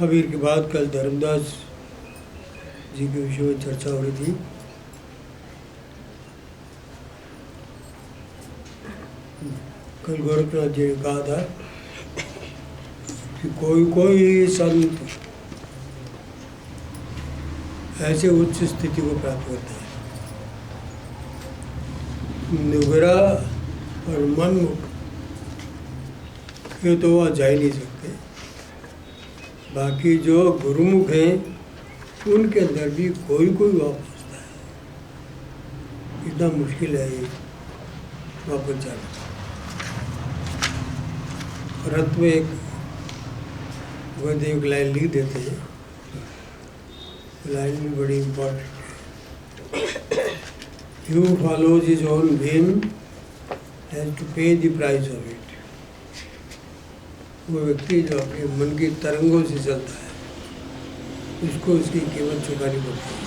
कबीर के बाद कल धर्मदास जी के विषय में चर्चा हो रही थी। कल गोरखनाथ जी ने कहा था कि कोई संत ऐसे उच्च स्थिति को प्राप्त करता है, निगरा और मनमुख ये तो वहाँ जा ही नहीं सकते। बाकी जो गुरुमुख हैं उनके अंदर भी कोई वहाँ पहुँचता है। इतना मुश्किल है ये वापस जाना। रथ में एक गुरुदेव लाइन लिख देते हैं, लाइन भी बड़ी इम्पोर्टेंट है। Who follows his own whim has to pay the price of it. वो व्यक्ति जो अपने मन की तरंगों से चलता है उसको उसकी कीमत चुकानी पड़ती है।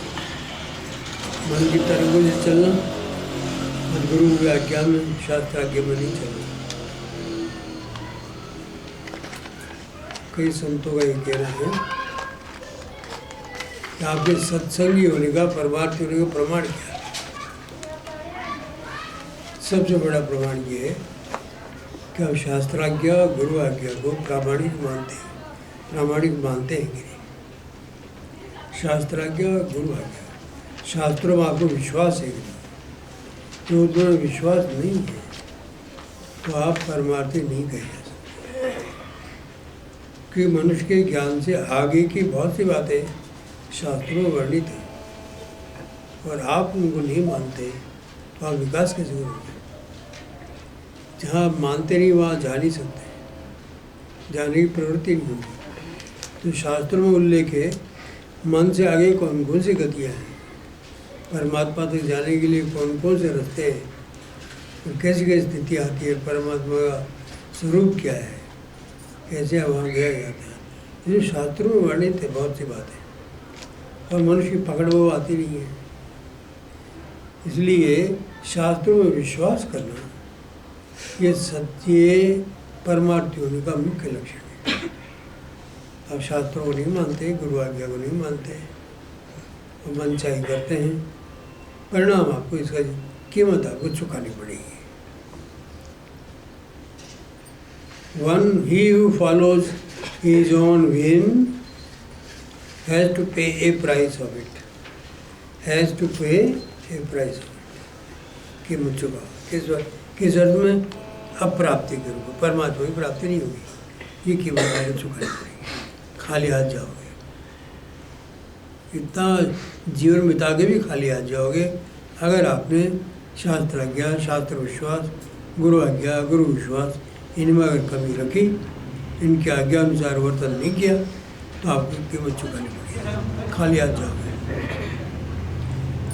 मन की तरंगों से चलना और गुरु की आज्ञा में, शास्त्र आज्ञा में नहीं चलना। कई संतों का ये कहना है कि आपके सत्संगी होने का, परमार्थी होने का प्रमाण क्या है? सबसे बड़ा प्रमाण ये है कि आप शास्त्राज्ञा, गुरु आज्ञा को प्रामाणिक मानते हैं। प्रामाणिक मानते हैं कि नहीं? शास्त्राज्ञा, गुरु आज्ञा, शास्त्रों में आपको विश्वास है कि नहीं? तो उसमें विश्वास नहीं है तो आप परमार्थी नहीं कहे जा सकते। कि मनुष्य के ज्ञान से आगे की बहुत सी बातें शास्त्रों में वर्णित हैं और आप उनको नहीं मानते तो आप विकास कैसे करोगे? जहाँ आप मानते नहीं वहाँ जा नहीं सकते, जाने की प्रवृत्ति नहीं होगी। तो शास्त्रों में उल्लेख है मन से आगे कौन कौन सी गतियाँ हैं, परमात्मा तक जाने के लिए कौन कौन से रास्ते हैं और कैसी कैसी स्थिति आती है, परमात्मा का स्वरूप क्या है, कैसे वहाँ गया जाता है। ये शास्त्रों में वर्णित है बहुत सी बातें और मनुष्य की पकड़ वो आती नहीं है। इसलिए शास्त्रों में विश्वास करना ये सत्य परमार्थी होने का मुख्य लक्षण है। आप शास्त्रों को नहीं मानते, गुरु आज्ञा को नहीं मानते और मनचाही करते हैं, परिणाम आपको इसका कीमत आपको चुकानी पड़ेगी। One he who follows his own whim has to pay a price of it. Has to pay a price of it. कीमत चुकाओ। किस अर्थ में? अप्राप्ति के रूप में, परमात्मा की प्राप्ति नहीं होगी, ये कीमत आपको चुकानी पड़ेगी। खाली हाथ जाओगे, इतना जीवन बिता के भी खाली हाथ जाओगे अगर आपने शास्त्र आज्ञा, शास्त्र विश्वास, गुरु आज्ञा, गुरु विश्वास इनमें अगर कमी रखी, इनके आज्ञा अनुसार वर्तन नहीं किया तो आपको कीमत चुकानी पड़ेगी। खाली हाथ जाओगे।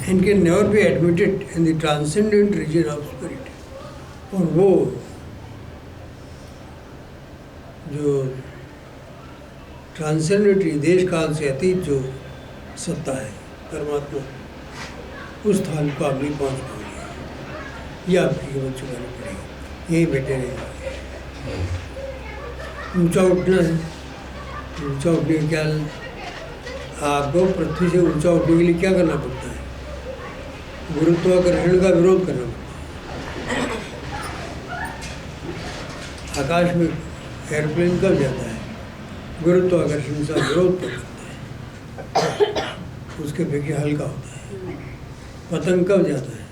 And can never be admitted in the transcendent region of spirit. और वो जो ट्रांसेंडेंट देश काल से अतीत जो सत्ता है परमात्मा, उस स्थान को आप नहीं पहुँच पाओगे, ये आपकी कीमत चुकानी पड़ेगी। यहीं बैठे रहेगा। ऊंचा उठना है, ऊंचा उठने के क्या आपको पृथ्वी से ऊंचा उठने के लिए क्या करना पड़ता है? गुरुत्वाकर्षण का विरोध करना पड़ता है। आकाश में एयरप्लेन कब जाता है? गुरुत्वाकर्षण का विरोध करता है, उसके पीछे हल्का होता है। पतंग कब जाता है?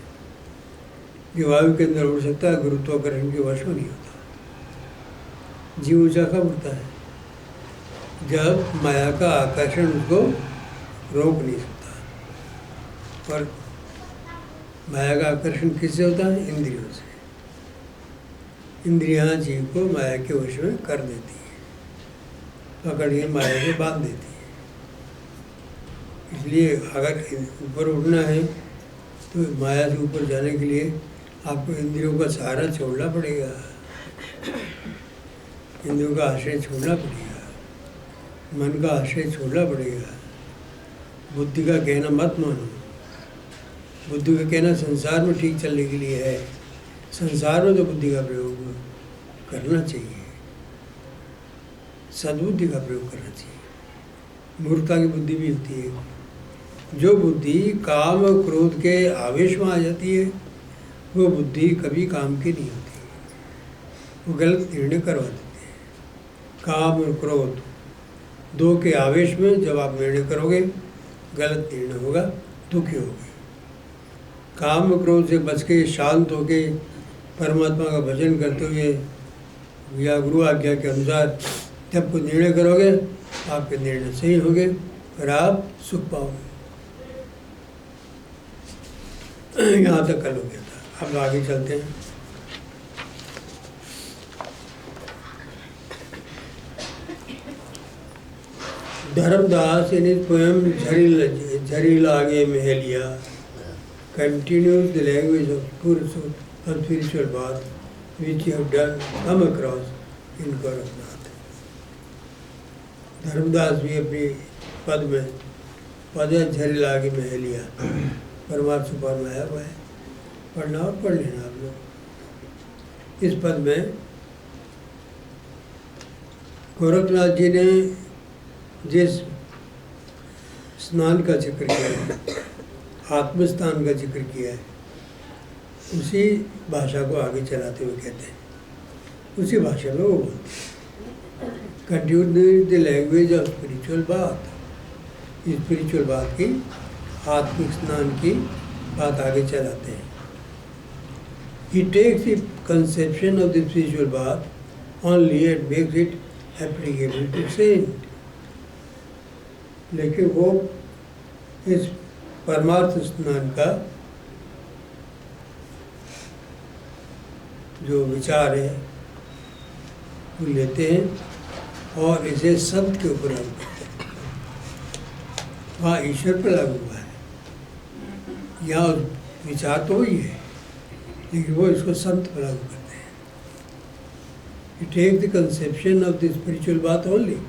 ये वायु के अंदर उड़ सकता है, गुरुत्वाकर्षण के वश में नहीं होता। जीव ऊंचा कब उठता है? जब माया का आकर्षण उसको रोक नहीं सकता। और माया का आकर्षण किससे होता है? इंद्रियों से। इंद्रियां जीव को माया के वश में कर देती है, पकड़ के माया से बांध देती है। इसलिए अगर ऊपर उठना है तो माया से ऊपर जाने के लिए आपको इंद्रियों का सहारा छोड़ना पड़ेगा, इंद्रियों का आश्रय छोड़ना पड़ेगा, मन का आश्रय छोड़ना पड़ेगा। बुद्धि का कहना मत मानो। बुद्धि का कहना संसार में ठीक चलने के लिए है, संसार में तो बुद्धि का प्रयोग करना चाहिए, सद्बुद्धि का प्रयोग करना चाहिए। मूर्खता की बुद्धि भी होती है। जो बुद्धि काम और क्रोध के आवेश में आ जाती है वो बुद्धि कभी काम की नहीं होती, वो गलत निर्णय करवा देती है। काम और क्रोध दो के आवेश में जब आप निर्णय करोगे गलत निर्णय होगा, दुखी होगे। काम और क्रोध से बच के शांत होके परमात्मा का भजन करते हुए या गुरु आज्ञा के अनुसार जब कोई निर्णय करोगे आपके निर्णय सही होंगे और आप सुख पाओगे। यहाँ तक कल हो गया था, अब आगे चलते हैं। धर्मदास इन his poem Jhari Lage Mehelia continues the language of spiritual path which you have come across in Gorakhnath. Dharmdas भी अपनी पद में पद झरी लागे महलिया परमात्मा फरमाया हुआ है, पढ़ना और पढ़ लेना आप लोग। इस पद में गोरखनाथ जी ने जिस स्नान का जिक्र किया है, आत्मस्नान का जिक्र किया है, उसी भाषा को आगे चलाते हुए कहते हैं, उसी भाषा में वो बोलते हैं। Continue the language of spiritual बात, स्पिरिचुअल बात की, आत्मिक स्नान की बात आगे चलाते हैं। He takes the conception of the spiritual bath only and makes it applicable to saint. लेकिन वो इस परमार्थ स्नान का जो विचार है वो लेते हैं और इसे संत के ऊपर लागू करते हैं। वहाँ ईश्वर पर लागू हुआ है, यहाँ विचार तो वही है लेकिन वो इसको संत पर लागू करते हैं। You take the conception of the spiritual bath only,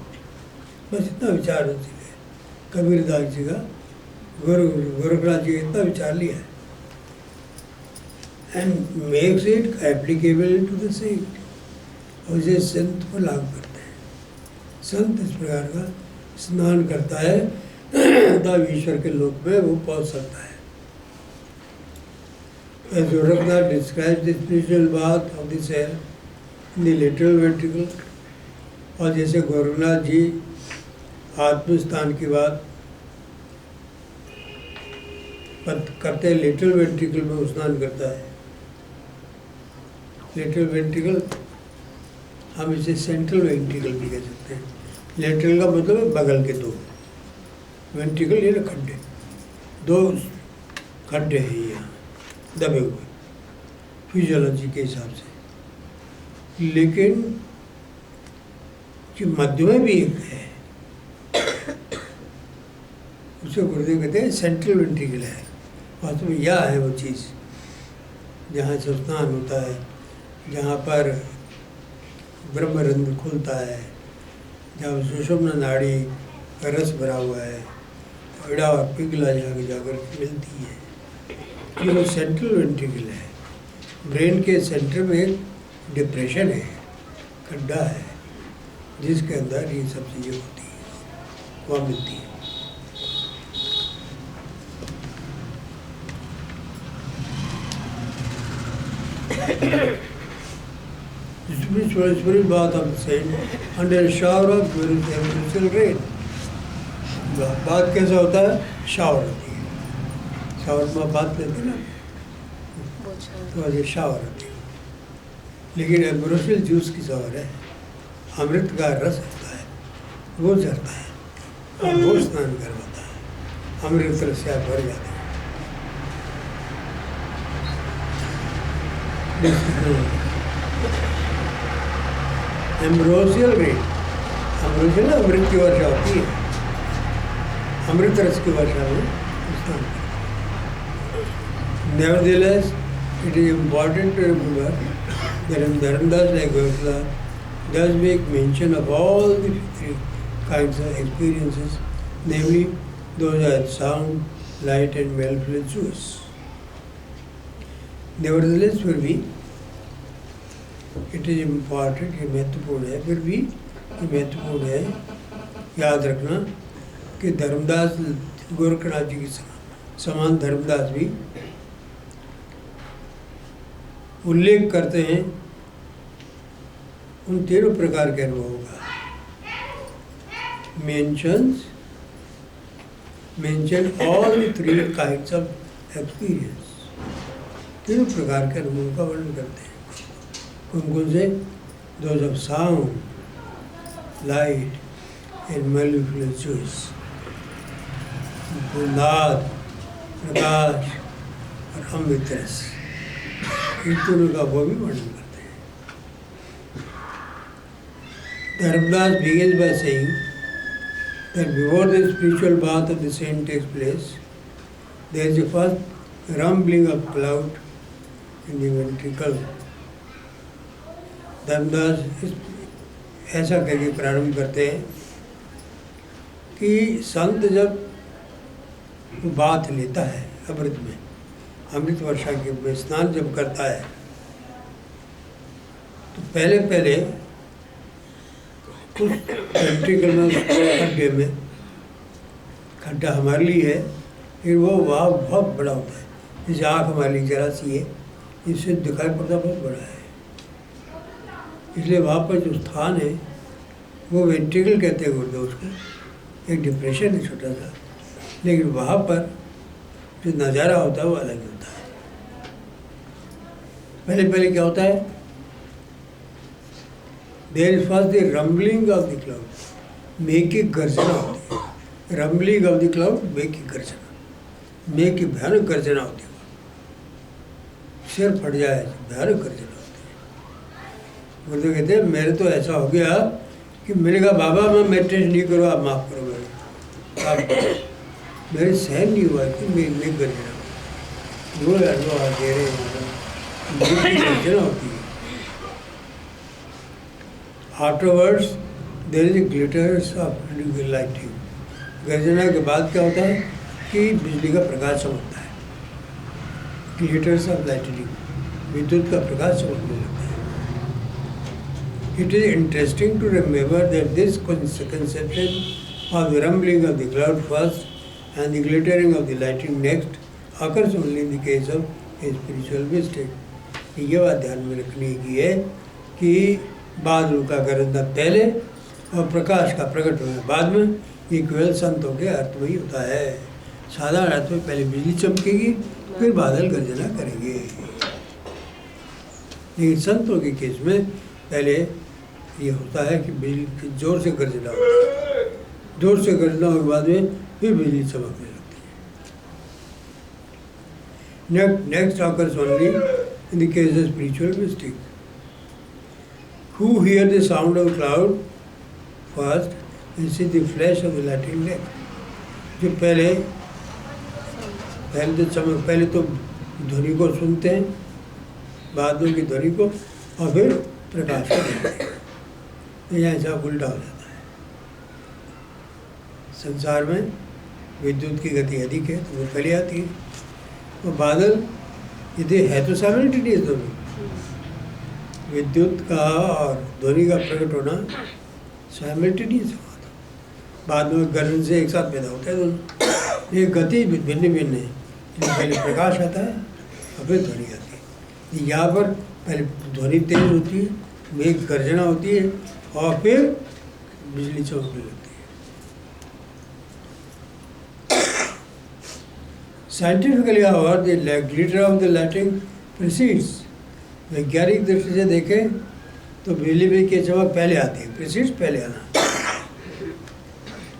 बस इतना विचार होती है। कबीरदास जी का गोरखनाथ जी का इतना विचार लिया है, and makes it applicable to the saint, और इसे संत पर लागू करते हैं। संत इस प्रकार का स्नान करता है तब ईश्वर के लोक में वो पहुंच सकता है। As Gorakhnath describes the spiritual bath of the cell in the lateral ventricle, और जैसे गोरखनाथ जी आत्मस्थान की बात करते हैं, लेटरल वेंट्रिकल में स्नान करता है। लेटरल वेंट्रिकल हम इसे सेंट्रल वेंट्रिकल भी कह सकते हैं। लेटरल का मतलब है बगल के दो, वेंट्रिकल ये ना खड्डे, दो खड्डे हैं यहाँ दबे हुए फिजियोलॉजी के हिसाब से। लेकिन जो मध्य में भी एक है, उसे गुरुदेव कहते हैं सेंट्रल वेंट्रिकल है। वास्तव में यह है वो चीज़ जहाँ से स्नान होता है, जहाँ पर ब्रह्मरंध्र खुलता है, जहाँ सुषुम्ना नाड़ी का रस भरा हुआ है, एड़ा और पिघला जाकर मिलती है, ये वो सेंट्रल वेंट्रिकल है। ब्रेन के सेंटर में एक डिप्रेशन है, खड्डा है, जिसके अंदर ये सब चीज़ें होती हैं, वहाँ मिलती है। Spiritual bath of the saint under a shower of spiritual rain. बात कैसा होता है? शावर होती है, शावर में बात लेते ना तो ये शावर होती है। लेकिन एम्ब्रोसियल जूस की शावर है, अमृत का रस होता है, वो झरता है और वो स्नान करवाता है, अमृत रस से आप भर जाते हैं। एम्ब्रोसियल रेन, एम्ब्रोसियल ना अमृत की वर्षा होती है, अमृत रस की वर्षा में स्नान। Nevertheless, it is important to remember that in Dharamdas like Gorakhnath does make mention of all the three kinds of experiences, namely those are sound, light and mellifluous. Nevertheless, फिर भी इट इज इम्पॉर्टेंट, ये महत्वपूर्ण है, फिर भी ये महत्वपूर्ण है याद रखना कि धर्मदास गोरखनाथ जी के समान धर्मदास भी उल्लेख करते हैं उन तीनों प्रकार के अनुभवों का। Mention all three kinds of experience, तीनों प्रकार के अनुभवों का वर्णन करते हैं। कौन से? Those of sound, light and maleficent joys, नाद, प्रकाश और अमृत रस, इन तीनों का वो भी वर्णन करते हैं। Dharmadas begins by saying that before the spiritual bath of the saint takes place, there is a first rumbling of cloud in the ventricle. Dharmdas ऐसा करके प्रारंभ करते हैं कि संत जब बाथ लेता है अमृत में, अमृत वर्षा के में स्नान जब करता है, तो पहले पहले उस वेंट्रिकल में, खड्डा हमारे लिए है, फिर वो वहाँ बहुत बड़ा होता है, जैसे आँख हमारे लिए जरा सी है, इससे दिखाई पड़ता बहुत बड़ा है। इसलिए वहाँ पर जो स्थान है वो वेंट्रिकल कहते हैं गुर्दे उसको, एक डिप्रेशन है छोटा सा, लेकिन वहाँ पर जो नज़ारा होता है वो अलग होता है। पहले पहले क्या होता है? There is first the rumbling of the cloud, मेघ की गर्जना होती है। रम्बलिंग ऑफ द क्लाउड, मेघ की गर्जना, मेघ की भयानक गर्जना होती है, सिर फट जाए, भयानक गर्जना होती है। वो तो कहते हैं मेरे तो ऐसा हो गया कि मैंने कहा बाबा मैं मेडिटेशन नहीं करो, आप माफ़ करो मेरे, आप मेरे सहन नहीं हुआ कि मेघ गर्जना, वो अनुभव दे रहे हैं, गर्जना होती है। Afterwards, there is a glitters of lighting. गर्जना के बाद क्या होता है कि बिजली का प्रकाश चमकता है, glitters of lightning, विद्युत का प्रकाश चमकने लगता है। It is interesting to remember that this conception of the rumbling of the cloud first and the glittering of the lightning next occurs only in the case of a spiritual mistake. ये बात ध्यान में रखने की है कि बादल का गरजना पहले और प्रकाश का प्रकट होना बाद में, ये केवल संतों के अर्थ में ही होता है। साधारण अर्थ में पहले बिजली चमकेगी फिर बादल गर्जना करेंगे, लेकिन संतों के केस में पहले ये होता है कि बिजली जोर से गर्जना होती है, जोर से गर्जना होने के बाद में फिर बिजली चमकने लगती है। Next occurs only in the case of spiritual mystic, who hear the sound of cloud first and see the flash of the lightning next. जो पहले तो ध्वनि को सुनते हैं, बादलों की ध्वनि को, और फिर प्रकाश को देखते हैं। यहाँ ऐसा उल्टा हो जाता है। संसार में विद्युत की गति अधिक है तो वो पहले आती है, और बादल यदि है तो साइमल्टेनियस दोनों, विद्युत का और ध्वनि का प्रकट होना साइमल्टेनियस हुआ था। बाद में गर्जन से एक साथ पैदा होता है दोनों, ये गति भिन्न भिन्न है। पहले प्रकाश आता है और फिर ध्वनि आती है। यहाँ पर पहले ध्वनि तेज होती है, मेघ गर्जना होती है, और फिर बिजली चमकने लगती है। Scientifically however, the glitter of the lightning precedes. वैज्ञानिक दृष्टि से देखें तो बिजली में की चमक पहले आती है, प्रीसीड्स पहले आना।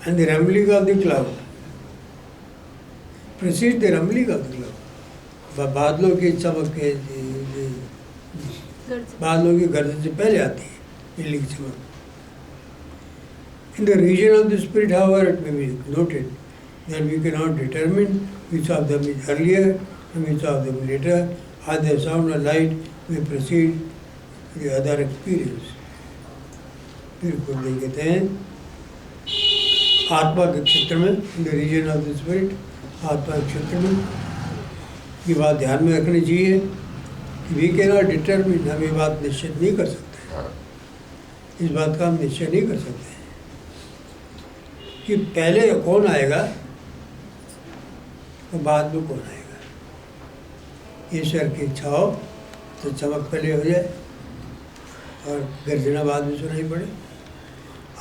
And the rumbling of the cloud preceded the rumbling of the cloud, बादलों की चमक के, बादलों की गर्जन से पहले आती है बिजली की चमक। In the region of the spirit however, it may be noted that we cannot determine which of them is earlier and which of them later. Either sound or light may precede the other experience. फिर खुद कहते हैं आत्मा के क्षेत्र में, in the region of the spirit, आत्मा के क्षेत्र में ये बात ध्यान में रखनी चाहिए कि वी कैन नॉट डिटरमिन, हम ये बात निश्चित नहीं कर सकते, इस बात का हम निश्चय नहीं कर सकते कि पहले कौन आएगा और बाद में कौन आएगा। ईश्वर की इच्छा हो तो चमक पहले हो जाए और गर्जना बाद में सुनाई पड़े,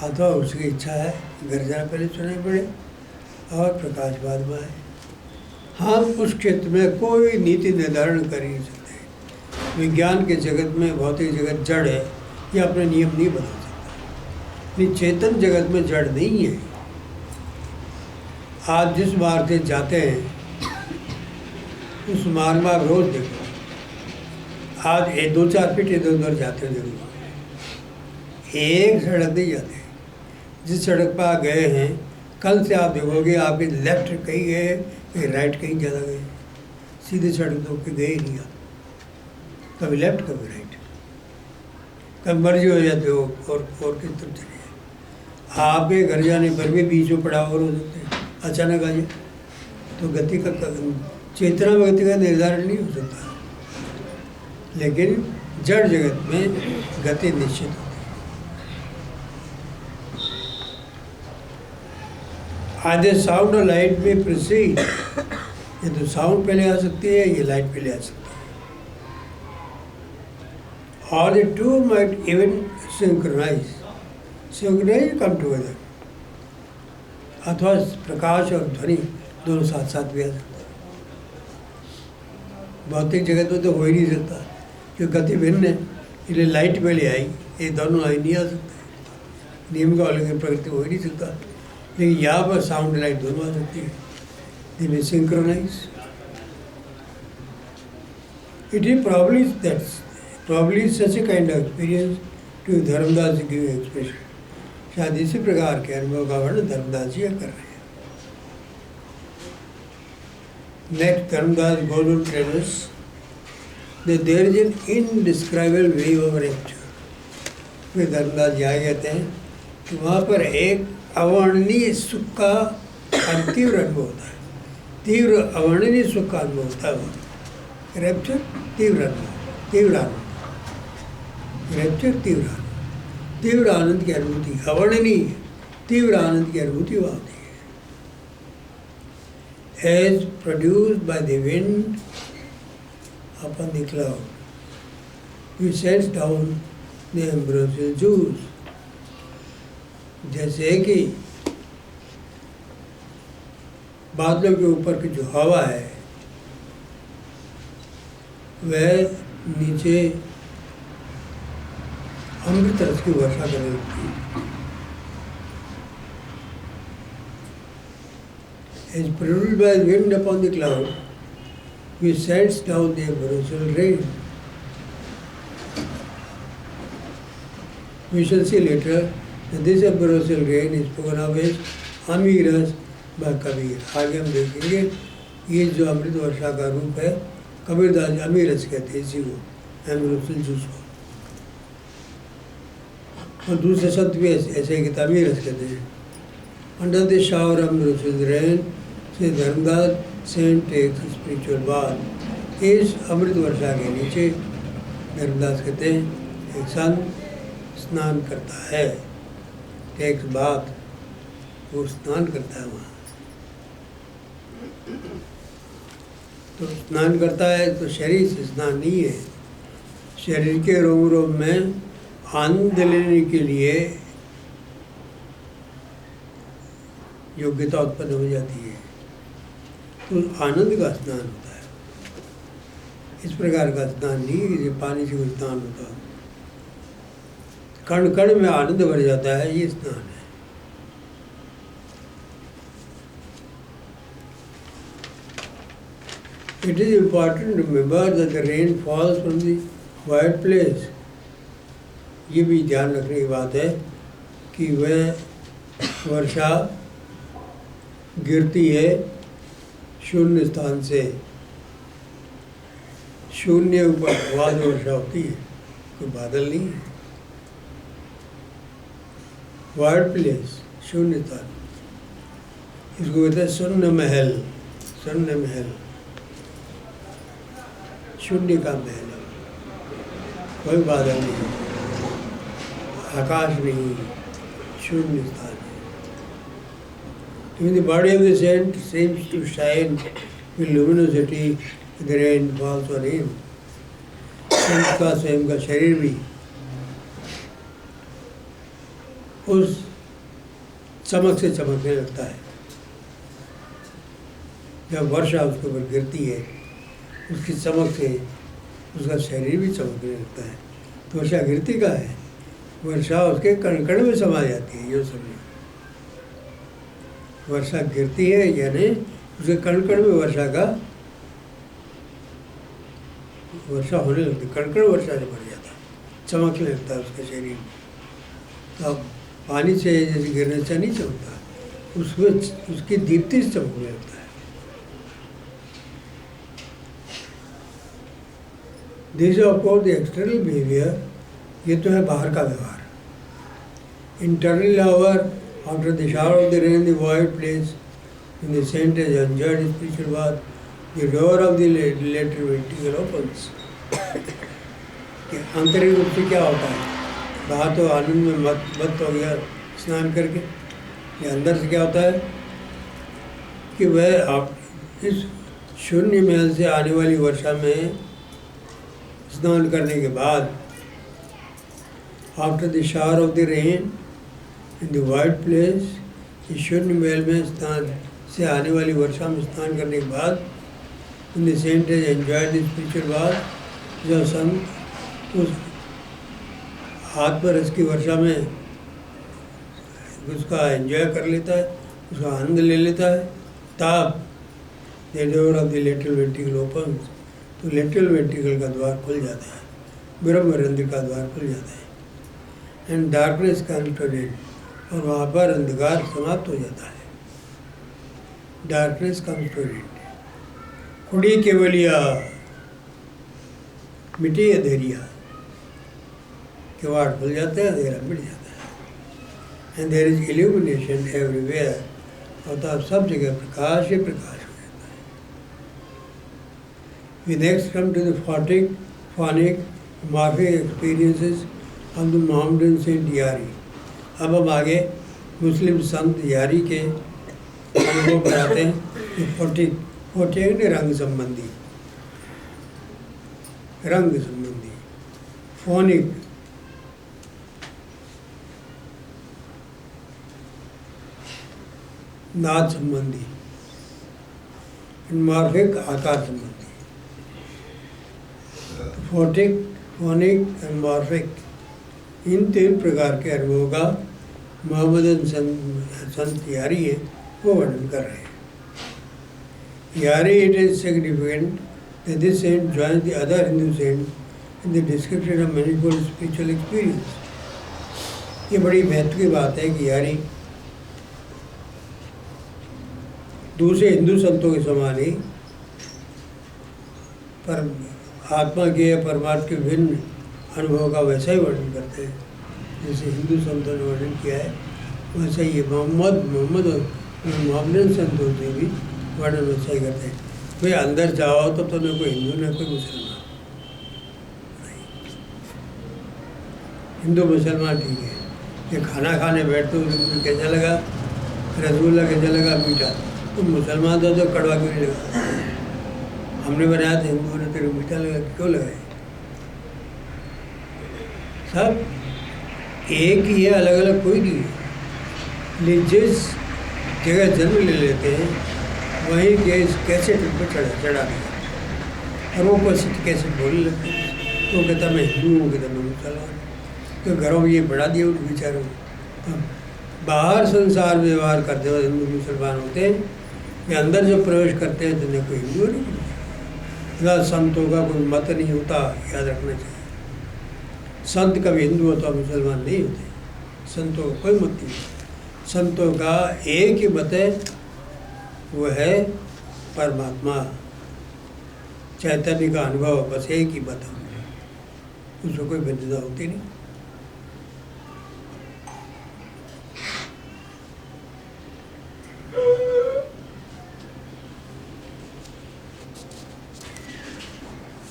अथवा उसकी इच्छा है गर्जना पहले सुनाई पड़े और प्रकाश बाद में आए। हम उस क्षेत्र में कोई नीति निर्धारण कर ही नहीं सकते। विज्ञान के जगत में भौतिक जगत जड़ है, ये अपने नियम नहीं बदल सकता। लेकिन चेतन जगत में जड़ नहीं है। आज जिस मार्ग से जाते हैं उस मार्ग में आप रोज देखो, आज 2-4 फीट इधर उधर जाते हैं जरूर, एक सड़क नहीं जाते। जिस सड़क पर आप गए हैं कल से आप देखोगे आपके लेफ्ट कहीं गए, कहीं राइट कहीं ज़्यादा गए, सीधे सड़क तो के गए ही नहीं आप, कभी लेफ्ट कभी राइट, कभी मर्जी हो जाते हो और किस तरफ चले जाए। आपके घर जाने पर भी बीच में पड़ाव हो सकते हैं, अचानक आ जाए तो गति का चेतना में गति का निर्धारण नहीं हो सकता। लेकिन जड़ जगत में गति निश्चित होती है। आधे साउंड और लाइट में प्रोसीड, ये तो साउंड पहले आ सकती है, ये लाइट पहले आ सकती है। और the two might even synchronise come together, अथवा प्रकाश और ध्वनि दोनों साथ साथ भी आ सकता है। भौतिक जगत में तो हो ही नहीं सकता क्योंकि गति भिन्न है, इसलिए लाइट पहले आई, ये दोनों आई नहीं आ सकते। नियम का उल्लंघन प्रकृति हो ही नहीं सकता। लेकिन यहाँ पर साउंड लाइट दोनों आ सकती है, इनमें synchronize. It is probably such a kind of experience to Dharamdas ji give expression. शायद इसी प्रकार के अनुभव का वर्णन धर्मदास जी कर रहे हैं। Next Dharamdas goes on to tell us that there is an indescribable wave of rapture। फिर धर्मदास जी आगे कहते हैं कि वहाँ पर एक अवर्णनीय सुख का तीव्र अनुभव होता है, तीव्र अवर्णनीय सुख का अनुभव होता है। वो रैप्चर तीव्र अनुभव, तीव्र आनंद, रैप्चर तीव्र आनंद, तीव्र आनंद की अनुभूति, अवर्णनीय तीव्र आनंद की अनुभूति वहाँ होती है। As produced by the wind upon the cloud, which sends down the ambrosial juice। जैसे कि बादलों के ऊपर की जो हवा है वह नीचे अमृत रस की वर्षा कर रही थी। As produced by wind upon the cloud, which sends down the ambrosial rain। We shall see later that this ambrosial rain is spoken of as अमीरस by Kabir. आगे हम देखेंगे ये जो अमृत वर्षा का रूप है कबीरदास जी अमीरस कहते हैं इसी को, ambrosial juice को। और दूसरे शब्द भी ऐसे ही कहते अमीरस कहते हैं। Under the shower of ambrosial rain, Shri Dharamdas saint takes spiritual bath. इस अमृत वर्षा के नीचे धर्मदास कहते हैं एक संत स्नान करता है, टेक्स बाथ, वो स्नान करता है वहाँ। तो स्नान करता है तो शरीर से स्नान नहीं है, शरीर के रोम रोम में आनंद लेने के लिए योग्यता उत्पन्न हो जाती है, तो आनंद का स्नान होता है। इस प्रकार का स्नान नहीं है कि पानी से कोई स्नान होता, कण कण में आनंद भर जाता है, ये स्नान है। It is important to remember that the rain falls from the white place। ये भी ध्यान रखने की बात है कि वह वर्षा गिरती है शून्य स्थान से, शून्य ऊपर बाद वर्षा होती है, कोई बादल नहीं है। वाइट प्लेस, शून्य स्थान, इसको कहते हैं शून्य महल। शून्य महल, शून्य का महल है, कोई बादल नहीं, आकाश नहीं, शून्य स्थान है। Even the body of the saint seems to shine with luminosity when the rain falls on him. संत का स्वयं का शरीर भी उस चमक से चमकने लगता है। जब वर्षा उसके ऊपर गिरती है, उसकी चमक से उसका शरीर भी चमकने लगता है। तो वर्षा गिरती का है, वर्षा उसके कण कण में समा जाती है। ये समझो, वर्षा गिरती है यानी उसके कण कण में वर्षा होने लगती, कण कण वर्षा से भर जाता है, चमकने लगता है उसका शरीर। तो पानी से जैसे गिरने से नहीं चमकता, उसमें उसकी दीप्ति से चमकने लगता है। This is of course the external behaviour, ये तो है बाहर का व्यवहार। Internally after the shower of the rain the wide place in the saint has enjoyed the spiritual bath, the door of the lateral ventricle opens. आंतरिक रूप से क्या होता है, बाहर तो आनंद में मत हो गया स्नान करके, ये अंदर से क्या होता है कि वह आप इस शून्य महल से आने वाली वर्षा में स्नान करने के बाद, after the shower of the rain in the white place, इस शून्य महल में स्नान से आने वाली वर्षा में स्नान करने के बाद, in the saint has enjoyed the spiritual bath, जब संत उस आत्मरस की वर्षा में उसका एंजॉय कर लेता है, उसका आनंद ले लेता है, तब the door of the lateral ventricle open, तो लेटरल वेंट्रिकल का द्वार खुल जाता है, ब्रह्मरंध्र का द्वार खुल जाता है। And darkness comes to an end, और वहाँ पर अंधकार समाप्त हो जाता है। Darkness comes to an end, कुड़ी केवलिया मिटी अंधेरिया, किवाड़ खुल जाता है, अंधेरा मिट जाता है। And there is illumination everywhere, और तब सब जगह प्रकाश ही प्रकाश हो जाता है। We next come to the phonic morphic experiences of the Mohammedan saint यारी। अब हम आगे मुस्लिम संत यारी के अनुभव पर आते हैं। फोटिक रंग संबंधी, फोनिक नाद संबंधी, मॉर्फिक आकार संबंधी। फोनिक एंड मॉर्फिक, इन 3 प्रकार के अनुभवों का मोहम्मदन संत यारी है वो वर्णन कर रहे हैं। यारी, it is significant that this saint joins the other Hindu saints in the description of manifold spiritual experience। ये बड़ी महत्व की बात है कि यारी दूसरे हिंदू संतों के समान ही पर आत्मा के या परमात्मा के भिन्न अनुभव का वैसा ही वर्णन करते हैं जैसे हिंदू संतों ने वर्णन किया है, वैसा ही मोहम्मदन संतों से भी वर्णन वैसा ही करते हैं। भाई अंदर जाओ तो न कोई हिंदू न कोई मुसलमान, हिंदू मुसलमान ठीक है। ये खाना खाने बैठते हो कैसा लगा, रसगुल्ला कैसा लगा, मीठा, तो मुसलमान तो कड़वा क्यों नहीं लगा, हमने बनाया था हिंदुओं ने, तेरे मीठा लगा क्यों लगाए। सब एक ही है, अलग अलग कोई नहीं है। जिस जगह जन्म ले लेते हैं वहीं गैस कैसेट पर चढ़ा दिया, और वो कैसेट बोलने लगते हैं, तो कहता मैं हिंदू हूँ, कहता मैं मुसलमान। तो घरों में ये बढ़ा दिया उन बेचारों को। बाहर संसार में व्यवहार करते हुए हिंदू मुसलमान होते हैं, या अंदर जो प्रवेश करते हैं तो कोई हिंदू नहीं, संतों का कोई मत नहीं होता, याद रखना चाहिए। संत कभी हिंदू होता मुसलमान नहीं होते, संतों का कोई मत नहीं। संतों का एक ही मत है, वो है परमात्मा चैतन्य का अनुभव, बस एक ही मत है, उसमें कोई भिन्नता होती नहीं।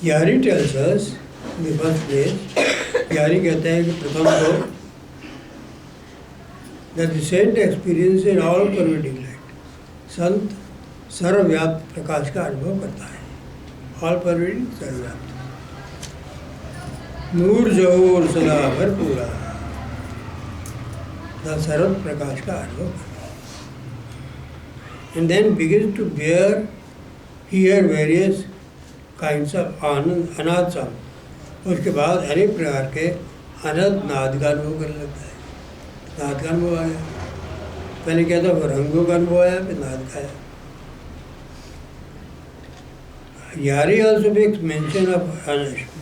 Yari tells us in the first place, Yari कहता है कि प्रथम तो that the saint experience in all pervading light, संत सर्वव्याप्त प्रकाश का अनुभव करता है। ऑल परवेडिंग, सर्वव्याप्त, नूर जहूर सदा भरपूरा, सर्व प्रकाश का अनुभव करता है। And then begin to bear hear various kinds of anand, anad sound. उसके बाद अनेक प्रकार के अनंत नाद का अनुभव करने लगता है। नाद का अनुभव आया, पहले क्या था, रंगों का अनुभव आया, फिर नाद का आया। यारी ऑल्सो मेक्स मेंशन ऑफ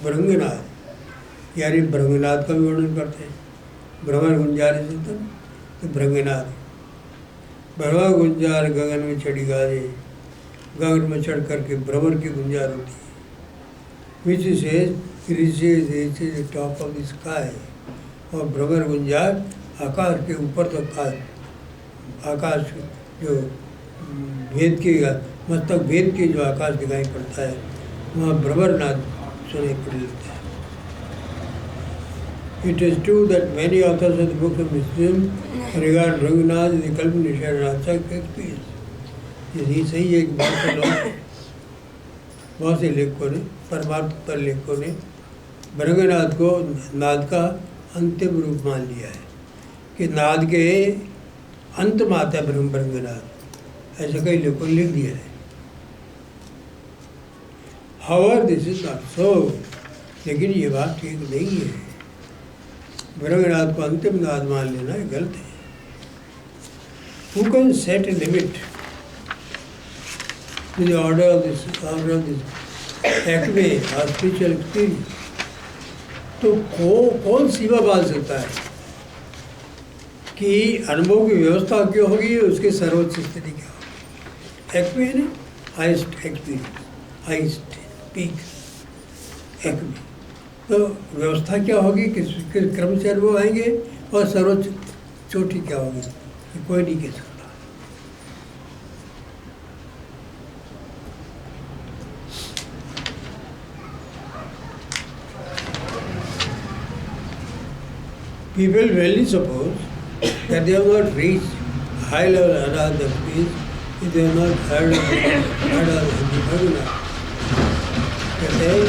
भृंगनाद, यारी भृंगनाद का भी वर्णन करते हैं। भ्रमर गुंजार तो भृंगनाद, भ्रमर गुंजार गगन में चढ़ी गाजे, गगन में चढ़ करके भ्रमर की गुंजार होती है। Which is top of the sky, और भ्रमर गुंजार आकाश के ऊपर तक, आकाश जो भेद की मस्तक भेद की जो आकाश दिखाई पड़ता है, वहाँ भ्रमरनाद सुनाई पड़ लेता है। It is true that many authors of the book of Wisdom regard Bhringanad as the culmination of such experience. यही सही है कि बहुत से लेखकों ने, परमार्थ पर लेखकों ने भृंगनाद को नाद का अंतिम रूप मान लिया है, कि नाद के अंत में आता है भृंगनाद, ऐसा कई लेखकों ने लिख दिया है। However, this is not so, लेकिन ये बात ठीक नहीं है। भृंगनाद को अंतिम नाद मान लेना गलत है। Who can set a limit to the order of this acme or spiritual experience? तो कौन सीमा बांध सकता है कि अनुभव की व्यवस्था क्यों होगी, उसकी सर्वोच्च स्थिति क्या होगी? एक्मे है ना, highest experience, highest peak acme. तो व्यवस्था क्या होगी, किस क्रम से अनुभव आएंगे, और सर्वोच्च चोटी क्या होगी, कोई नहीं कह सकता। People really suppose that they have not reached high level another speech if they have not heard of the Bhagavad. कहते हैं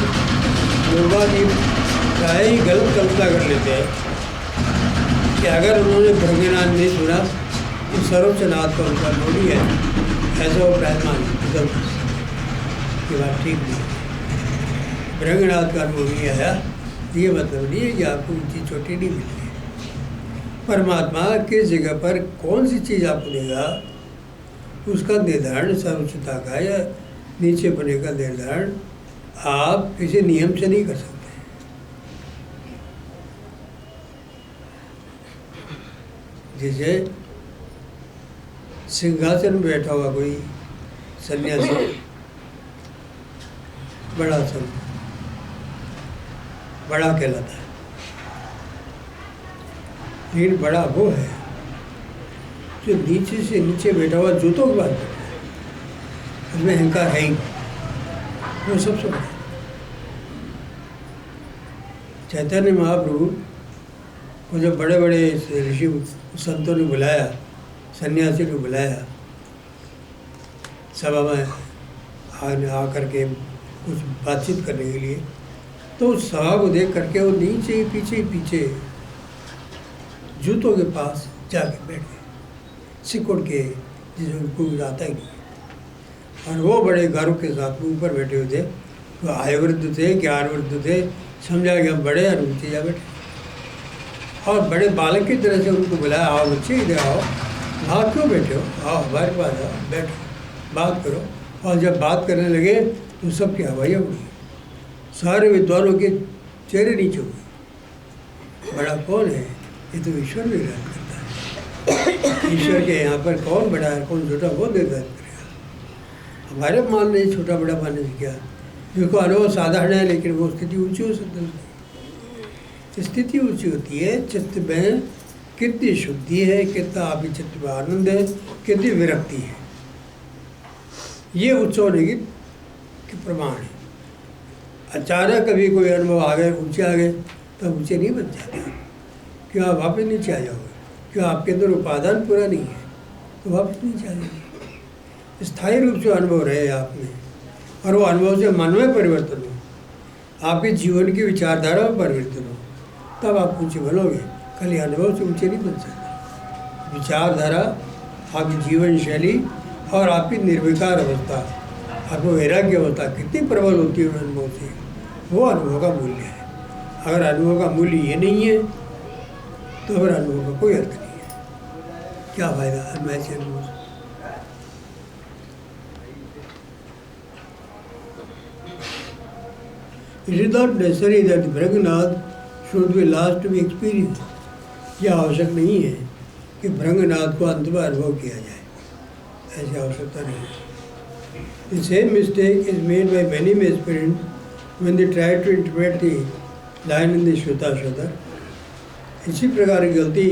लोग प्राय ही गलत कल्पना कर लेते हैं कि अगर उन्होंने भृंगनाद नहीं सुना तो सर्वोच्च नाद का उनका लोड़ी है, ऐसा वो प्राय मान गलत। ये बात ठीक नहीं। भृंगनाद का अनुभव नहीं आया, ये मतलब नहीं है कि आपको ऊँची चोटी नहीं मिली। परमात्मा किस जगह पर कौन सी चीज़ आपको देगा, उसका निर्धारण सर्वोच्चता का या नीचे बने का निर्धारण आप किसी नियम से नहीं कर सकते। जैसे सिंहासन में बैठा हुआ कोई सन्यासी, बड़ा संत, बड़ा कहलाता है, लेकिन बड़ा वो है जो नीचे से नीचे बैठा हुआ जूतों के बाद बैठा है, उसमें अहंकार है ही, वो सबसे बड़ा। चैतन्य महाप्रभु को जब बड़े बड़े ऋषि संतों ने बुलाया, सन्यासी ने बुलाया सभा में आकर के कुछ बातचीत करने के लिए, तो उस सभा को देख करके वो नीचे पीछे जूतों के पास जाके बैठ गए, सिकुड़ के, जिसे उनको आता ही नहीं। और वो बड़े गर्व के साथ ऊपर बैठे हुए थे, वो आयुवृद्ध थे, ज्ञान वृद्ध थे, समझा कि हम बड़े और नीचे जा बैठे, और बड़े बालक की तरह से उनको बुलाया, आओ बच्चे इधर आओ, वहाँ क्यों बैठे हो, आओ हमारे पास आओ, बैठो, बात करो। और जब बात करने लगे तो सबकी हवाइयाँ उड़ी, सारे विद्वानों के चेहरे नीचे हुए। बड़ा कौन है, ये तो ईश्वर निर्धारित करता है। ईश्वर के यहाँ पर कौन बड़ा है कौन छोटा, वो निर्धारित करेगा। हमारे मानने छोटा बड़ा मानने से क्या, जिसको अनुभव साधारण है लेकिन वो स्थिति ऊंची हो सकती है। स्थिति ऊंची होती है, चित्त में कितनी शुद्धि है, कितना आपकी चित्त में आनंद है, कितनी विरक्ति है, ये उच्च होने की प्रमाण है। अचानक कभी कोई अनुभव आ गए, ऊंचे आ गए, तब ऊंचे नहीं बन जाते। क्यों आप वापस नीचे आ जाओगे, क्यों आपके अंदर उपादान पूरा नहीं है तो वापस नीचे आ जाएंगे। स्थायी रूप से अनुभव रहे आप में, और वो अनुभव से मन में परिवर्तन हो, आपके जीवन की विचारधारा में परिवर्तन हो, तब आप ऊँचे बनोगे। खाली अनुभव से ऊँचे नहीं बन सकते। विचारधारा, आपकी जीवन शैली और आपकी निर्विकार अवस्था, आपको वैराग्य अवस्था कितनी प्रबल होती है अनुभव से, वो अनुभव का मूल्य है। अगर अनुभव का मूल्य ये नहीं है तो फिर अनुभव का कोई अर्थ नहीं है। क्या फायदा अनुभव से? It is not necessary that Bhringnath should be last to be experience. यह आवश्यक नहीं है कि भृंगनाथ को अंत में अनुभव किया जाए, ऐसी आवश्यकता नहीं है। The same mistake is made by many aspirants when they try to interpret the line in the Shveta-Shatar. इसी प्रकार की गलती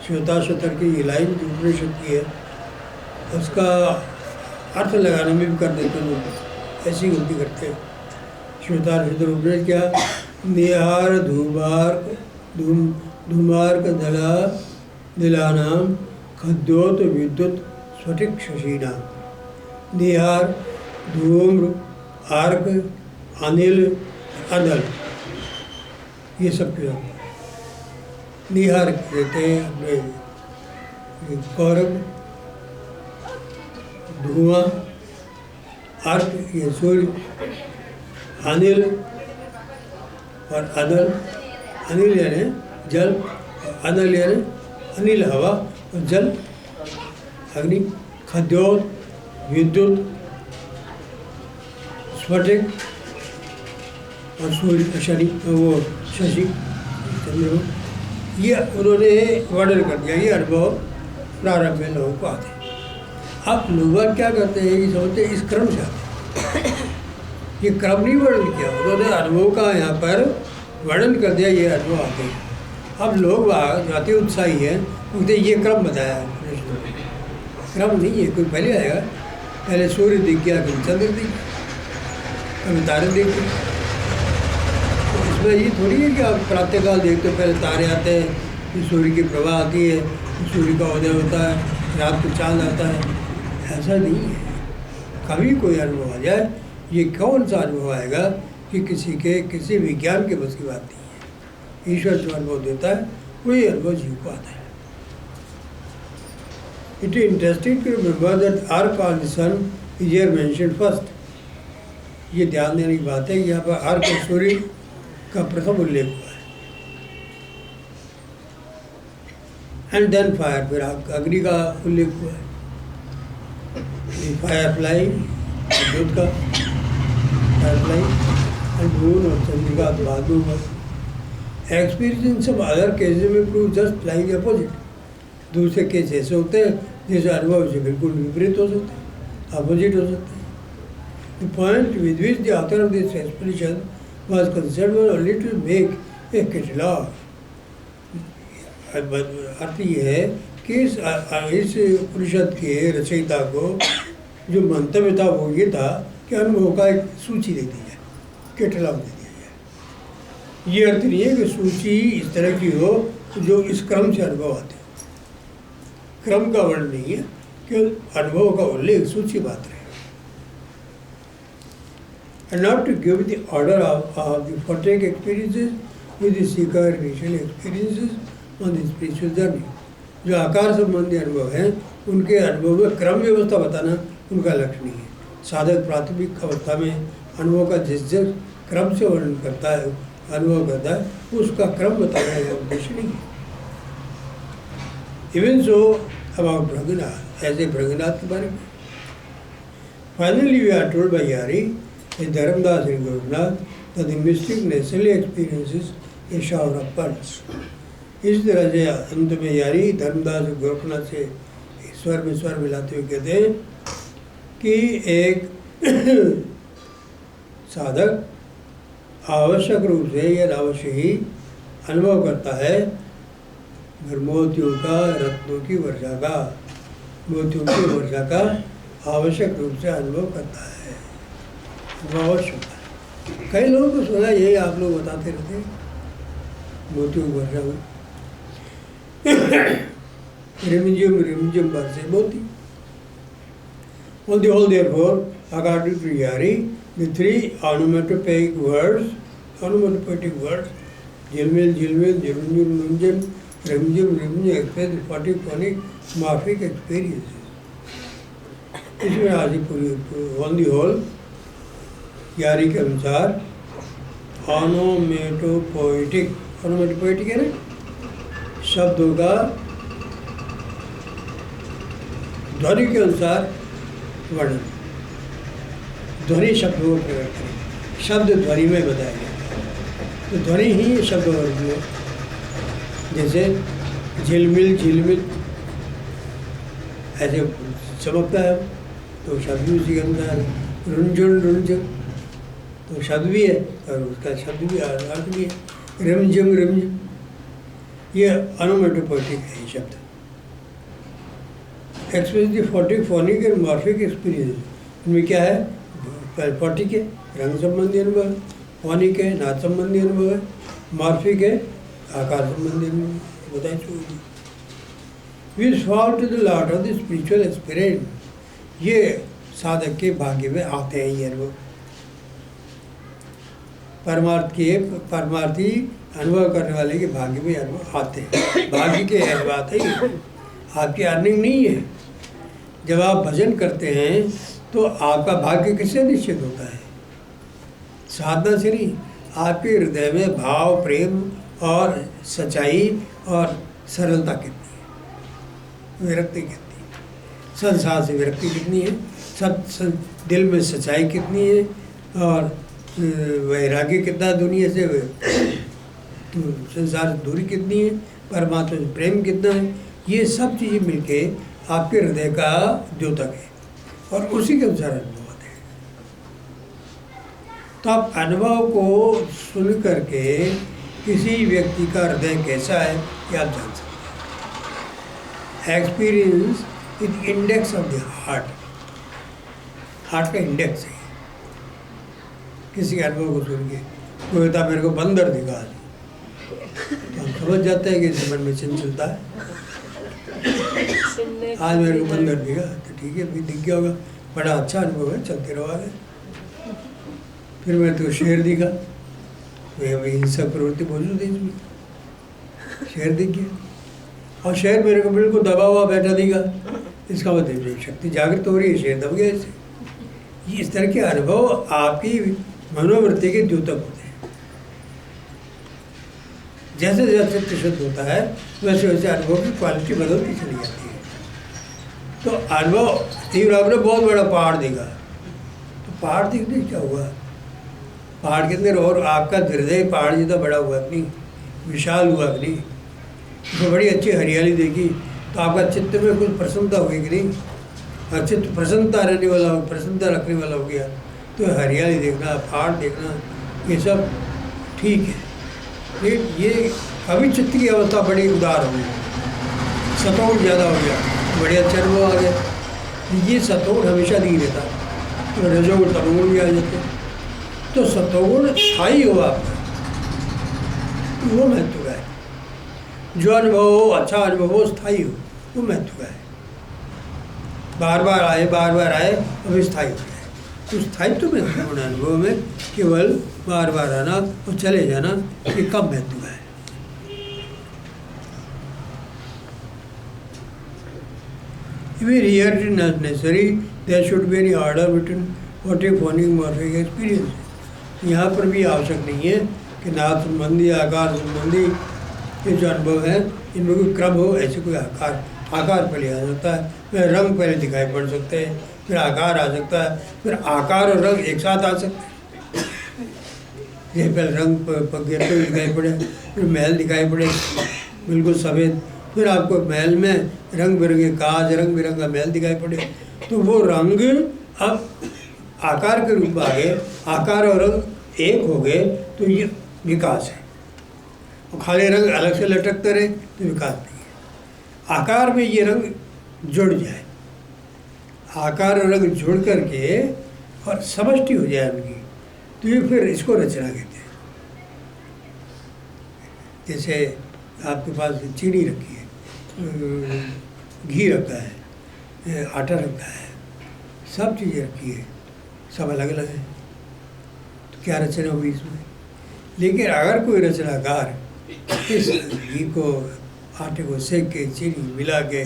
श्वेता-शतर की ये लाइन जो उपनिषद की है, उसका अर्थ लगाने में भी कर देते हैं लोग, ऐसी गलती करते हैं। श्वेता-शतर उपनिषद क्या? निहार धूमार्क दला दिलानाम खद्योत विद्युत स्फटिक शशीनाम। निहार, धूम्र, आर्क, अनिल, अदल, ये सब क्यों? निहार कहते हैं अपने कौरव, धुआं, आर्क ये सूर्य, अनिल और अदल। अनिल यानी जल, अदल यानी अनिल हवा और जल अग्नि। खद्योत विद्युत, स्फटिक और सूर्य शनि वो शशि चंद्र, ये उन्होंने वर्णन कर दिया। ये अनुभव प्रारंभ में लोगों को आते हैं। अब लोग क्या करते हैं कि समझते इस क्रम से आते हैं। ये क्रम नहीं वर्णन किया उन्होंने, अनुभव का यहाँ पर वर्णन कर दिया, ये अनुभव आते हैं। अब लोग जाति उत्साही है, उनसे ये क्रम बताया है। क्रम नहीं है, कोई पहले आएगा, पहले सूर्य दिख गया, फिर चंद्र दिख गया, कभी तारे दिख गए। तो इसमें ये थोड़ी है कि आप प्रातःकाल देखते हो, पहले तारे आते हैं, फिर सूर्य की प्रभा आती है, फिर सूर्य का उदय होता है, रात को चांद आता है। ऐसा नहीं है। कभी कोई अनुभव आ जाए, ये कौन सा अनुभव आएगा कि किसी विज्ञान के बस की बात नहीं है। ईश्वर जो अनुभव देता है वही अनुभव जीव को आता है। It is interesting to remember that arc on the sun is here mentioned first. ये ध्यान देने की बात है कि यहाँ पर अर्क और सूर्य का प्रथम उल्लेख हुआ है। एंड देन फायर, फिर अग्नि का उल्लेख हुआ है। फायर फ्लाई, विद्युत का फायर फ्लाई, एंड मून और चंद्रिका बाद में हुआ। एक्सपीरियंस इन सब अदर केसेस में प्रूव जस्ट लाइक अपोजिट। दूसरे केस ऐसे होते हैं जैसे अनुभव से बिल्कुल विपरीत हो सकते हैं, अपोजिट हो सकते हैं। The point with which the author of this explanation was concerned only to make a catalogue. अर्थ ये है कि इस उपनिषद के रचयिता को जो मंतव्य था वो ये था कि अनुभव का एक सूची दे दी जाए, कैटलॉग दे दिया जाए। ये अर्थ नहीं है कि सूची इस तरह की हो जो इस क्रम से अनुभव आते हैं। क्रम का वर्णन नहीं है कि अनुभव का उल्लेख सूची मात्र है। And not to give the order of the Phatak experiences with the seeker initial experiences on the spiritual journey. जो आकार संबंधी अनुभव हैं उनके अनुभव में क्रम व्यवस्था बताना उनका लक्ष्य नहीं है। साधक प्राथमिक अवस्था में अनुभव का जिस क्रम से वर्णन करता है, अनुभव करता है, उसका क्रम बताना यह उद्देश्य नहीं है। Even so about Bhaganath, ऐसे भृंगनाथ के बारे में finally we are told by Yari in Dharamdas and Guruknath that the mystic necessarily experiences a shower of pearls. इस तरह से अंत में यारी धर्मदास और गोरखनाथ से ईश्वर में स्वर मिलाते हुए कहते हैं कि एक साधक आवश्यक रूप से या अवश्य ही अनुभव करता है मोतियों का, रत्नों की वर्षा का, मोतियों की वर्षा का आवश्यक रूप से अनुभव करता है। वो आवश्यक है। कई लोगों को सुना, यही आप लोग बताते रहते हैं, मोतियों की वर्षा में रिमझिम रिमझिम बरसे मोती। On the whole, therefore, according to Yari, the three onomatopoeic words, Jilmil, Jilmil, Jirunjun, Nunjun, Rimjum, Rimjum, express the 40 phonic morphic experiences. इसमें आदि पूरी on the whole, यारी के अनुसार ऑनोमेटोपोइटिक है ना, शब्दों का ध्वनि के अनुसार वर्णन, ध्वनि शब्दों को प्रकट करें, शब्द ध्वनि में बताया गया, तो ध्वनि ही शब्द वर्ग में, जैसे झिलमिल झिलमिल ऐसे चमकता है तो शब्द भी उसी के अनुसार, रुंझुन रुंझुन तो शब्द भी है और उसका शब्द भी अर्थ भी है, रिमझिम रिमझिम, ये ऑनोमेटोपोइटिक है ये शब्द। Express the 40 phonic and morphic experience, इनमें क्या है, 40 है रंग संबंधी अनुभव, फोनिक है नाद संबंधी अनुभव है, मॉर्फिक है आकार संबंधी अनुभव, बताए छोड़िए। Which fall to the lot of the spiritual aspirant, ये साधक के भाग्य में आते हैं ये अनुभव, परमार्थी अनुभव करने वाले के भाग्य में अनुभव आते हैं। भाग्य के बात है, आपकी अर्निंग नहीं है। जब आप भजन करते हैं तो आपका भाग्य किससे निश्चित होता है? साधना से नहीं, आपके हृदय में भाव, प्रेम और सच्चाई और सरलता कितनी है, विरक्ति कितनी है, संसार से विरक्ति कितनी है, दिल में सच्चाई कितनी है और वैराग्य कितना, दुनिया से तो संसार से दूरी कितनी है, परमात्मा से प्रेम कितना है, ये सब चीज़ें मिलके आपके हृदय का द्योतक है और उसी के अनुसार अनुभव होते हैं। तो आप अनुभव को सुन करके किसी व्यक्ति का हृदय कैसा है ये आप जान सकते हैं। Experience is index of the heart, heart का इंडेक्स है। किसी के अनुभव को सुन के कोई कहता मेरे को बंदर दिखा, तो हम समझ जाते हैं कि इस मन में चंचलता है। आज मेरे को बंदर दिखा तो ठीक है, भी दिख गया होगा, बड़ा अच्छा अनुभव है, चलते रहो आगे। फिर मैं तो शेर दिखा, वही हिंसक प्रवृत्ति मौजूद है इसमें, शेर दिख गया और शेर मेरे को बिल्कुल दबा हुआ बैठा दिखा, इसका मतलब शक्ति जागृत हो रही है, शेर दब गया इससे। इस तरह के अनुभव आपकी मनोवृत्ति के द्योतक होते हैं। जैसे जैसे शुद्ध होता है वैसे वैसे अनुभव की क्वालिटी बदलती चली जाती है। तो अनुभव तीव्र, आपने बहुत बड़ा पहाड़ देखा, तो पहाड़ दिखने क्या हुआ, पहाड़ के अंदर और आपका हृदय पहाड़ जितना बड़ा हुआ नहीं, विशाल हुआ नहीं, तो बड़ी अच्छी हरियाली देखी तो आपका चित्त में कुछ प्रसन्नता होगी कि नहीं, और चित्त प्रसन्नता रहने वाला हो, प्रसन्नता रखने वाला हो गया, तो हरियाली देखना, पहाड़ देखना, ये सब ठीक है। ये अभी चित्त की अवस्था बड़ी उदार हो गई, सतोड़ ज़्यादा हो गया, बड़े अच्छे अनुभव आ गया। ये सतोड़ हमेशा नहीं रहता, तो रजोगुण तमोगुण भी आ जाते, तो सतोगुण स्थायी हो आपका, वो महत्व का है। जो अनुभव हो, अच्छा अनुभव हो, स्थायी हो, वो महत्व का है। बार बार आए अभी स्थायी हो जाए, तो स्थायित्व में महत्वपूर्ण अनुभव में केवल बार बार आना और चले जाना ये कम महत्व है। Very rare is not necessary, there should be any order between what a phonic morphic experience. यहाँ पर भी आवश्यक नहीं है कि नाद संबंधी, आकार संबंधी ये जो अनुभव है इनमें कोई क्रम हो, ऐसे कोई आकार पहले आ सकता है, फिर रंग पहले दिखाई पड़ सकते हैं, फिर आकार आ सकता है, फिर आकार और रंग एक साथ आ सकते हैं। ये पहले रंग गिरते दिखाई पड़े, फिर महल दिखाई पड़े बिल्कुल सफ़ेद, फिर आपको महल में रंग बिरंगे काज, रंग बिरंगा महल दिखाई पड़े, तो वो रंग अब आकार के रूप में आ गए, आकार और रंग एक हो गए, तो ये विकास है। और खाली रंग अलग से लटकते रहे तो विकास नहीं है। आकार में ये रंग जुड़ जाए, आकार और रंग जुड़ करके और समष्टि हो जाए उनकी, तो ये फिर इसको रचना कहते हैं। जैसे आपके पास चीनी रखी है, घी रखा है, आटा रखा है, सब चीज़ें रखी है, सब अलग अलग है, तो क्या रचना हुई इसमें। लेकिन अगर कोई रचनाकार इस घी को, आटे को सेक के, चीनी मिला के,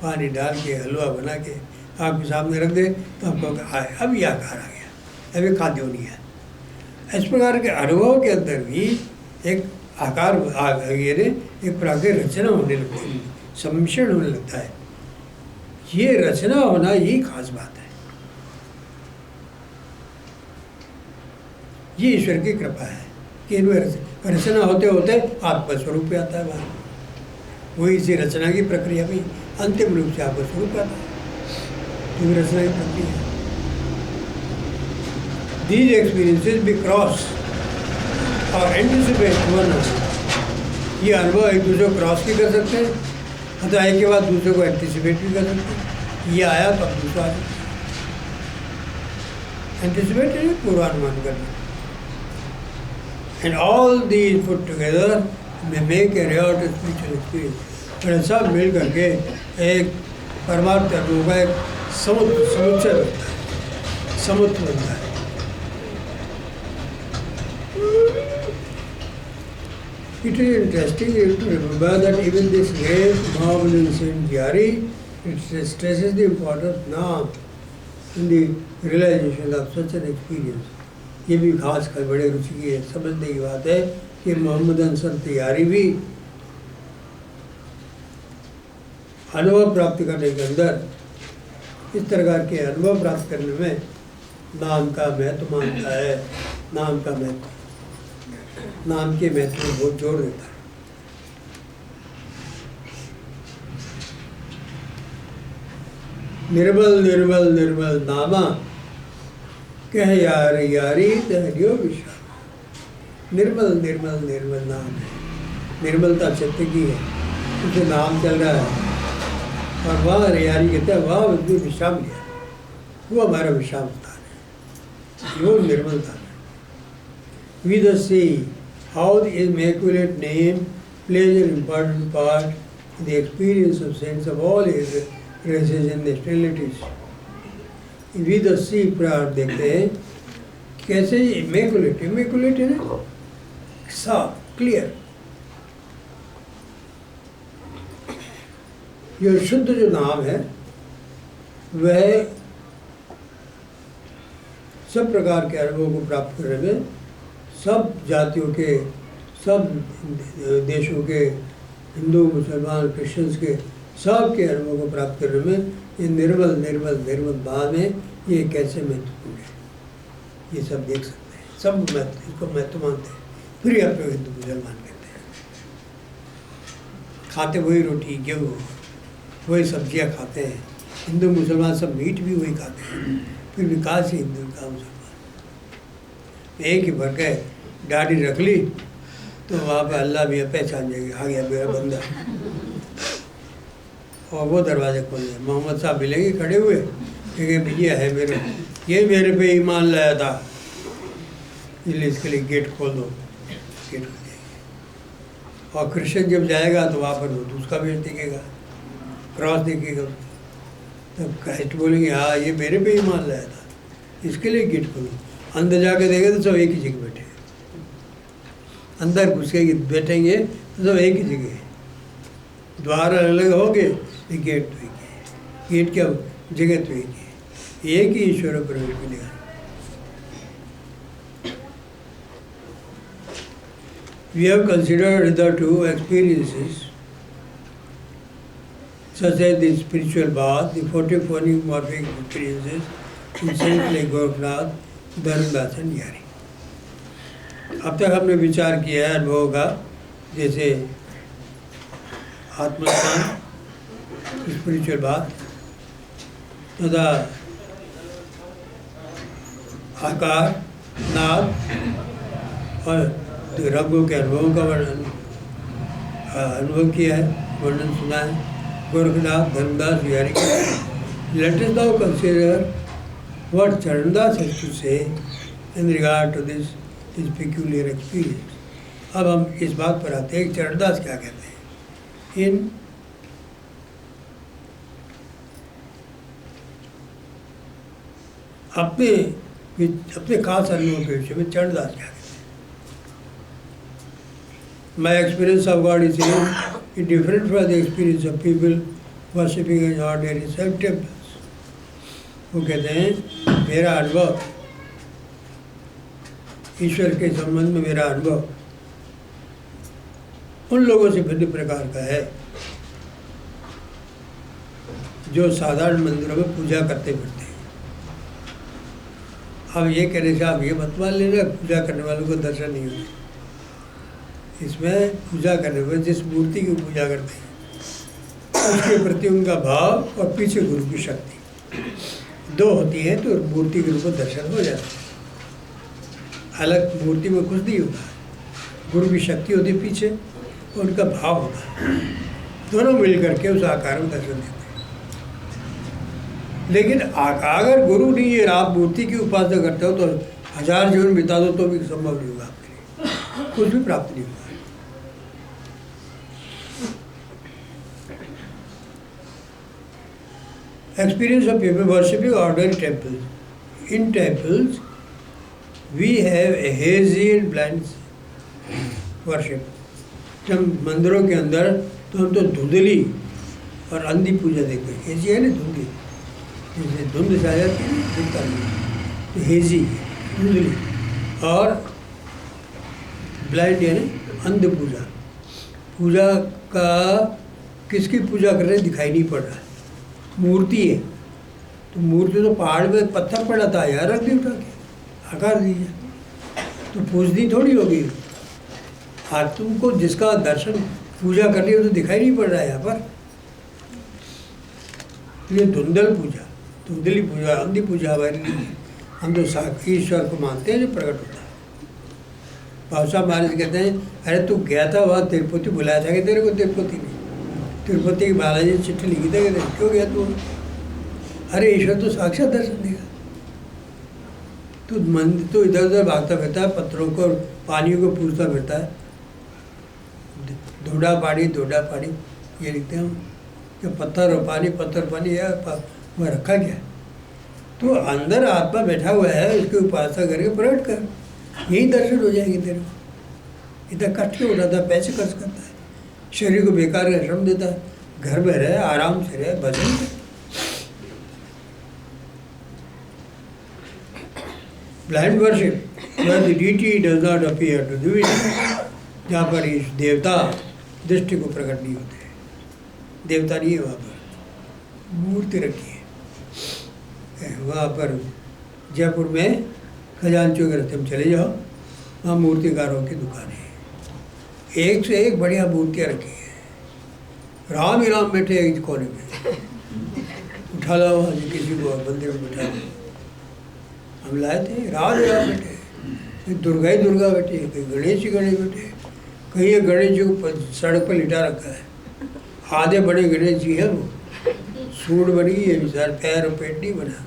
पानी डाल के, हलवा बना के आपके सामने रख दे, तो आप कहोगे हाय अब ये आकार आ गया, अब ये खाद्य नहीं है। इस प्रकार के अनुभव के अंदर भी एक आकार एक प्रकार की रचना होने लगती है, सम्मिश्रण होने लगता है। ये रचना होना यही खास बात है, ये ईश्वर की कृपा है कि इनमें रचना होते होते आपका स्वरूप पे आता है बाहर। वही इसी रचना की प्रक्रिया में अंतिम रूप से आपका स्वरूप आता है, क्योंकि रचना की प्रक्रिया। These experiences be cross और anticipate one another। ये अनुभव एक दूसरे को क्रॉस भी कर सकते हैं, अतः एक के बाद दूसरे को एंटिसिपेट भी कर सकते हैं। ये आया तो अब दूसरा आ सकता है। एंटिसिपेट है पूर्वानुमान करना। And all these put together may make a real spiritual experience। और सब मिल करके एक परमार्थ अनुभव का एक समुच्चय बनता है, समुद्र बनता है। It is interesting to remember that even this great novel in Saint Gyari, it stresses the importance of Naam in the realization of such an experience। ये भी खास कर बड़े रुचि की समझने की बात है कि मोहम्मद अंसर तैयारी भी अनुभव प्राप्त करने के अंदर, इस तरह के अनुभव प्राप्त करने में नाम का महत्व मानता है। नाम का महत्व, नाम के महत्व में बहुत जोर देता है। निर्मल निर्मल निर्मल नामा कह यार यारी तहरियो विश्राम। निर्मल निर्मल निर्मल नाम है, निर्मलता चित्त की है, उसे नाम चल रहा है। और वह यारी कहते हैं वह उसने विश्राम लिया, वो हमारा विश्राम स्थान है, वो निर्मलता है। We thus see how the immaculate name plays an important part in the experience of saints of all ages and nationalities। We thus see प्रार्थ देखते हैं कैसे immaculate, immaculate है ना, साफ, क्लियर, ये शुद्ध जो नाम है वह सब प्रकार के अनुभवों को प्राप्त करने में, सब जातियों के, सब देशों के, हिंदू मुसलमान क्रिश्चियंस के, सब के अनुभव को प्राप्त करने में ये निर्मल निर्मल निर्मल नाम है, ये कैसे महत्वपूर्ण है। ये सब देख सकते हैं, सब महत्व, इसको महत्व मानते हैं, फिर आप लोग हिंदू मुसलमान कहते हैं। खाते वही रोटी गेहूँ, वही सब्जियाँ खाते हैं। हिंदू मुसलमान सब मीट भी वही खाते हैं, फिर विकास ही हिंदू का मुसलमान। एक ही भर के दाढ़ी रख ली तो वहाँ पे अल्लाह भी पहचान जाएगा, आ गया मेरा बंदा, और वो दरवाजे खोल दिया। मोहम्मद साहब मिलेंगे खड़े हुए, क्योंकि भैया है मेरे, ये मेरे पे ईमान लाया था, इसलिए इसके लिए गेट खोल दो, गेट खोल देंगे। और क्रिश्चियन जब जाएगा तो वहाँ पर वो उसका भेज देखेगा, क्रॉस देखेगा, तब क्राइस्ट बोलेंगे हाँ ये मेरे पे ईमान लाया था, इसके लिए गेट खोलो। अंदर जाके देखे तो सब एक ही जगह बैठे, अंदर घुस के बैठेंगे तो सब एक ही जगह है, द्वार अलग हो गए, गेट तो एक है, गेट क्या जगह तो एक है, एक ही ईश्वर को प्रवेश मिलेगा। We have considered hitherto experiences such as the spiritual bath, the 44 morphic experiences in saints like Gorakhnath, Dharamdas and Yari. अब तक हमने विचार किया है अनुभव का, जैसे आत्मस्थान, स्पिरिचुअल बात तथा आकार, नाद और रंगों के अनुभवों का वर्णन, अनुभव किया है, वर्णन सुना है। गोरखनाथ, धर्मदास, यारी। Let us now consider what Charandas has to say in regard to this peculiar experience। अब हम इस बात पर आते हैं कि चरणदास क्या कहते हैं। अपने अपने खास अनुभव के विषय में चरणदास क्या कहते हैं? My experience of God is different from the experience of people worshipping in ordinary self temples. वो कहते हैं मेरा अनुभव, ईश्वर के संबंध में मेरा अनुभव उन लोगों से भिन्न प्रकार का है जो साधारण मंदिरों में पूजा करते फिरते हैं। अब ये कहने से आप ये मत मान लेना पूजा करने वालों को दर्शन नहीं होते। इसमें पूजा करने वाले जिस मूर्ति की पूजा करते हैं उसके प्रति उनका भाव और पीछे गुरु की शक्ति दो होती है, तो मूर्ति के रूप में दर्शन हो जाता है। अलग मूर्ति में कुछ नहीं होता, गुरु की शक्ति होती पीछे और उनका भाव होता है, दोनों मिल करके उस आकार में दर्शन देते हैं। लेकिन अगर गुरु नहीं है, आप मूर्ति की उपासना करते हो तो 1000 जीवन बिता दो तो भी संभव नहीं होगा आपके लिए, कुछ भी प्राप्त नहीं होगा। Experience of people worshipping ordinary temples. In temples, we have a hazy and blind worship. जब मंदिरों के अंदर तो हम तो धुंधली और अंधी पूजा देखते हैं। हेजी है ना धुंधली, जैसे धुंध से आ जाती है दिखता नहीं, तो हेजी धुंधली, और ब्लाइंड है ना अंध पूजा। पूजा का किसकी पूजा कर रहे हैं दिखाई नहीं पड़ रहा है, मूर्ति है तो मूर्ति तो पहाड़ में पत्थर पड़ा था यार, रख दी उठा के आकार दीजिए तो पूजनी थोड़ी होगी। आज तुमको जिसका दर्शन पूजा कर रही हो तो दिखाई नहीं पड़ रहा है यहाँ पर। ये धुंधल पूजा, धुंधली पूजा, अंधी पूजा हमारे लिए, हम तो ईश्वर को मानते हैं जो प्रकट होता है। भावसाहब महाराज कहते हैं अरे तू गया था वहाँ तिरुपति, बुलाया था कि तेरे को तिरुपति नहीं, तिरुपति की बालाजी ने चिट्ठी लिखी थी कि क्यों गया तू? अरे ईश्वर तो साक्षात दर्शन देगा। तू मंदिर तो इधर उधर भागता फिरता है, पत्थरों को पानियों को पूछता फिरता है, धोड़ा पानी ये लिखते हैं कि पत्थर और पानी, पत्थर पानी यार वह रखा गया। तो अंदर आत्मा बैठा हुआ है, उसकी उपासना करके प्रकट कर, यही दर्शन हो जाएंगे तेरे को। इतना कष्ट क्यों उठाता है, पैसे खर्च करता है, शरीर को बेकार का श्रम देता है, घर में रहे आराम से रहे, भजन करे। Blind worship where the deity does not appear to the vision, जहाँ पर इस देवता दृष्टि को प्रकट नहीं होते, देवता नहीं है वहाँ पर, मूर्ति रखी है। वहाँ पर जयपुर में खजांचियों के रास्ते में चले जाओ, वहाँ मूर्तिकारों की दुकानें हैं, एक से एक बढ़िया मूर्तियाँ रखी है। राम ही राम बैठे एक कोने में, उठा लाओ किसी को मंदिर में बैठा लो। हम लाए थे राम ही राम बैठे, कहीं दुर्गा ही दुर्गा बैठी है, कहीं गणेश ही गणेश बैठे, कहीं ये गणेश जी को सड़क पर लिटा रखा है। आधे बड़े गणेश जी है, वो सूंड बनी है, सर पैर और पेट नहीं बना,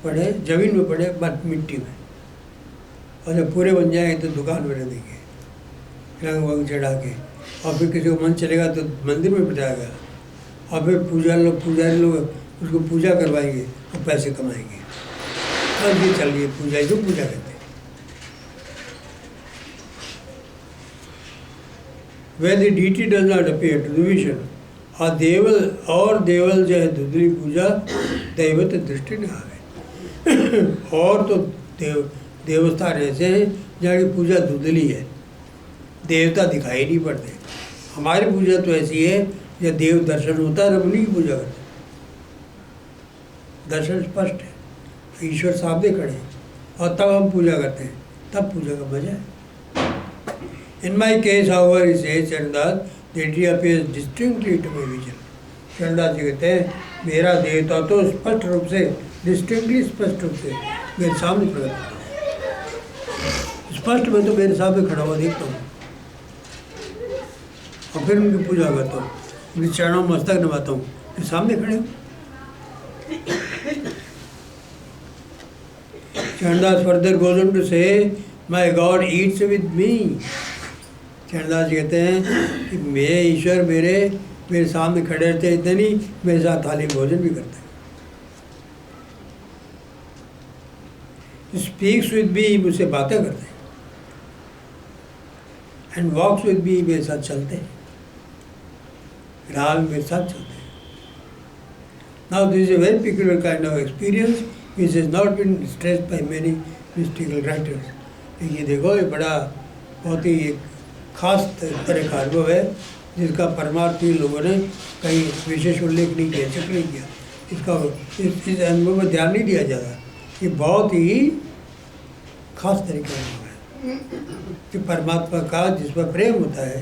पड़े जमीन में पड़े मिट्टी में, और जब पूरे बन जाएंगे तो दुकान में रह देंगे रंग वंग चढ़ा के, और फिर किसी को मन चलेगा तो मंदिर में बिठाएगा, और फिर पुजारी लोग उसको पूजा करवाएंगे और पैसे कमाएंगे। अब ये चल रही है पूजा, जो पूजा करते हैं। When the deity does not appear to the vision, और देवल जो है धुंधली पूजा दैवत दृष्टि न आवे। और तो देवस्थान ऐसे हैं जहाँ की पूजा धुंधली है, देवता दिखाई नहीं पड़ते। हमारी पूजा तो ऐसी है जब देव दर्शन होता है, उन्हीं की पूजा करते, दर्शन स्पष्ट है, ईश्वर सामने खड़े हैं, और तब हम पूजा करते हैं, तब पूजा का मजा है। In my case however is Charandas deity appears distinctly to my vision। Charandas ji कहते हैं मेरा देवता तो स्पष्ट रूप से, डिस्टिंक्टली स्पष्ट रूप से मेरे सामने प्रकट होता है। स्पष्ट में तो मेरे सामने खड़ा हुआ देखता हूँ, और फिर उनकी पूजा करता हूँ, उनके चरणों में मस्तक नवाता हूँ, मेरे सामने खड़े हूँ। Charandas further goes on to say, my God eats with me। Charandas ji कहते हैं कि मेरे ईश्वर मेरे सामने खड़े रहते हैं, इतने नहीं, मेरे साथ थाली भोजन भी करते हैं। स्पीक्स विद मी, मुझसे बातें करते हैं, एंड वॉक्स विद मी, मेरे साथ चलते हैं, राह में मेरे साथ चलते हैं। Now this is a very peculiar kind of experience which has not been stressed by many mystical writers. ये देखो, ये बड़ा बहुत ही एक खास तरह का अनुभव है जिसका परमार्थी लोगों ने कहीं विशेष उल्लेख नहीं किया, जिक्र नहीं किया। इसका इस अनुभव में ध्यान नहीं दिया जाता। ये बहुत ही खास तरीके का अनुभव है कि परमात्मा का जिस पर प्रेम होता है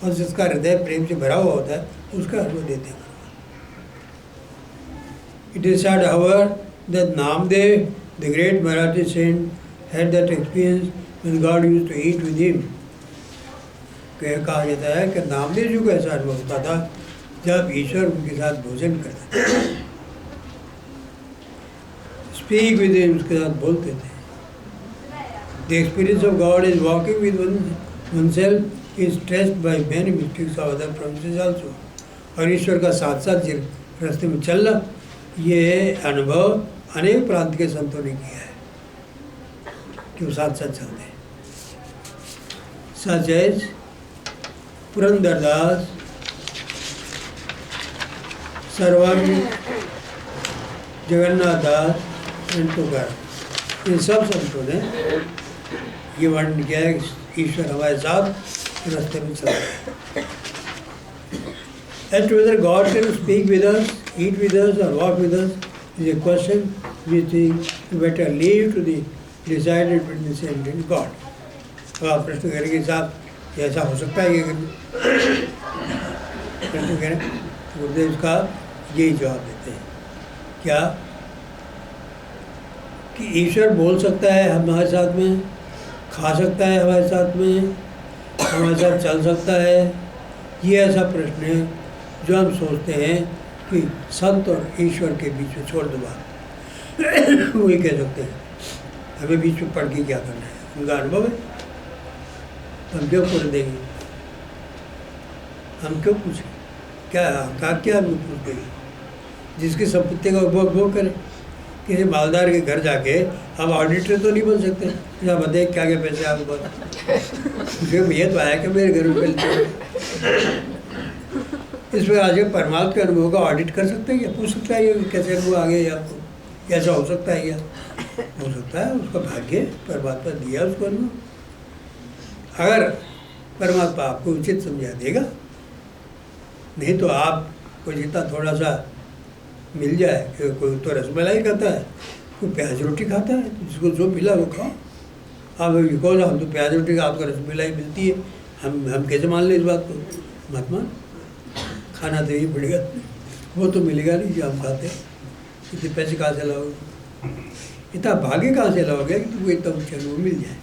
और जिसका हृदय प्रेम से भरा हुआ होता है, उसका अनुभव देते हैं। It is said, however, that Namdev, the great Marathi saint, had that experience when God used to eat with him. कहा जाता है कि नामदेव जी को ऐसा अनुभव होता था जब ईश्वर उनके साथ भोजन करते थे, स्पीक विद हिम, उसके साथ बोलते थे। The experience of God is walking with oneself is stressed by many mystics of other provinces also. और ईश्वर का साथ साथ रास्ते में चलना, ये अनुभव अनेक प्रांत के संतों ने किया है कि वो साथ साथ चलते हैं। सच एज पुरंदरदास, सर्वज्ञ, जगन्नाथ दास, तुकार, इन सब संतों ने ये वर्णन किया है कि ईश्वर हमारे साथ रास्ते में चलता है। As to whether God can speak with us, eat with us, or walk with us is a question which we better leave to the decided between the saint and God. तो आप प्रश्न करेंगे साहब ऐसा हो सकता है क्या? प्रश्न करें तो गुरुदेव का यही जवाब देते हैं, क्या कि ईश्वर बोल सकता है हमारे साथ में, खा सकता है हमारे साथ में, हमारे साथ चल सकता है? ये ऐसा प्रश्न है जो हम सोचते हैं कि संत और ईश्वर के बीच में छोड़ दो बात। वही कह सकते हैं, हमें बीच में पढ़ के क्या करना है, उनका अनुभव है, हम क्यों पूछ देंगे, हम क्यों पूछें, क्या हम पूछ देंगे? जिसकी संपत्ति का उपभोग वो करें। किसी मालदार के घर जाके हम ऑडिटर तो नहीं बन सकते, या बताइए क्या क्या पैसे आपके पास, भैया तो आया कि मेरे घर में मिलते। इसमें आज परमात्मा के अनुभव का ऑडिट कर सकते हैं या पूछ सकता है ये कैसे अनुभव आ गया आपको, कैसा हो सकता है, या हो सकता है उसका भाग्य परमात्मा दिया उसको अनुभव। अगर परमात्मा आपको उचित समझा देगा, नहीं तो आपको जितना थोड़ा सा मिल जाए, कि कोई तो रसमलाई खाता है, कोई प्याज रोटी खाता है, जिसको जो मिला वो खाओ। आप कहो हम तो प्याज रोटी का, आपको रसमलाई मिलती है, हम कैसे मान लें इस बात को? मत मान, खाना तो ही पड़ेगा, वो तो मिलेगा नहीं जो हम खाते हैं। इतने पैसे कहाँ से लाओगे, इतना भाग्य कहाँ से लाओगे कि तुमको इतना ऊँचा वो मिल जाए?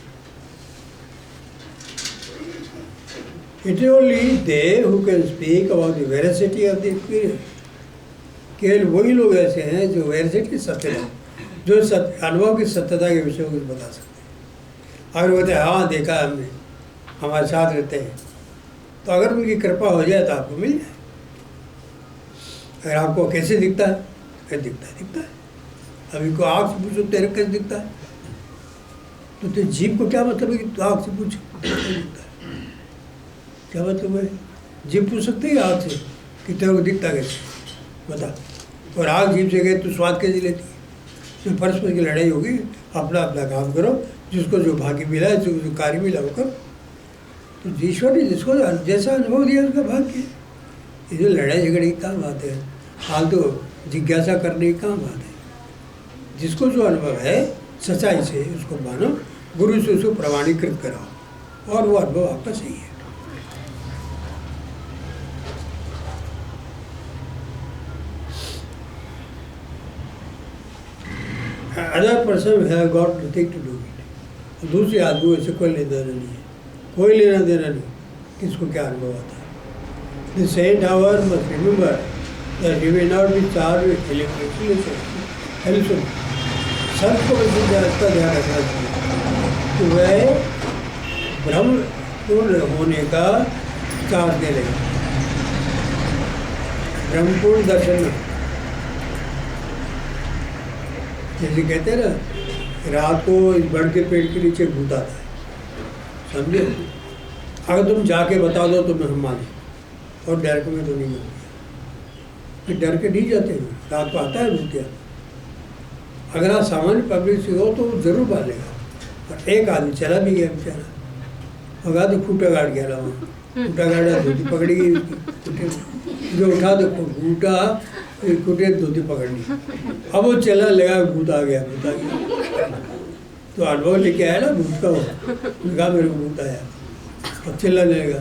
It is only they who can speak about the veracity of the experience. केवल वही लोग ऐसे हैं जो वेरासिटी, सत्यता, जो अनुभव की सत्यता के विषय को बता सकते हैं। अगर बोलते हाँ देखा हमने, हमारे साथ रहते हैं, तो अगर उनकी कृपा हो जाए तो आपको मिल जाए। अगर आपको कैसे दिखता है, कैसे दिखता है। अभी को आँख से पूछो तेरे कैसे दिखता है, तो जीभ को क्या मतलब है कि आँख से पूछ कैसे दिखता है? क्या मतलब है? जीभ पूछ सकते हैं आँख से कि तेरे को दिखता कैसे, बता। और आँख जीभ से गए तो स्वाद कैसे लेती है? तो परस्पर की लड़ाई होगी। अपना अपना काम करो, जिसको जो भाग्य मिला है, जो कार्य मिला वो करो। तो ईश्वर ने जिसको जैसा अनुभव दिया उसका भाग्य। इसे लड़ाई झगड़े की कहाँ बात है, फालतू जिज्ञासा करने की कहाँ बात है? जिसको जो अनुभव है सच्चाई से उसको मानो, गुरु से उसको प्रमाणीकृत कराओ, और वो अनुभव आपका सही है। Other person have got nothing to do it. दूसरे आदमी से कोई लेना देना नहीं है, कोई लेना देना नहीं किसको क्या अनुभव आता है। The saint, however, must remember that he will not be charged with hallucination. संत को इसका ध्यान रखना चाहिए कि वह ब्रह्म पूर्ण होने का चार्ज दे लेगा, ब्रह्मपूर्ण दर्शन। जैसे कहते हैं ना, रात को इस बड़ के पेड़ के नीचे भूत आता है, समझे? अगर तुम जाके बता दो तो मैं हम माने, और डर के में तो नहीं मानूंगा, फिर डर के नहीं जाते हैं। रात को आता है भूतिया, अगर आप सामान्य पब्लिक से हो तो ज़रूर पालेगा। और एक आदमी चला भी गया बेचारा, भगा तो खूटा गाड़ गया रहा वहाँ, खूटा गाड़ा, धोती पकड़ी गई उसकी, खूटे जो उठा तो खूटा खूटे धोती पकड़ ली। अब वो चला लगा, भूत आ गया, भूत आ गया। तो अनुभव लेके आया ना भूत का, वो लगा मेरे को भूत आया, अब चिल्ला लेगा।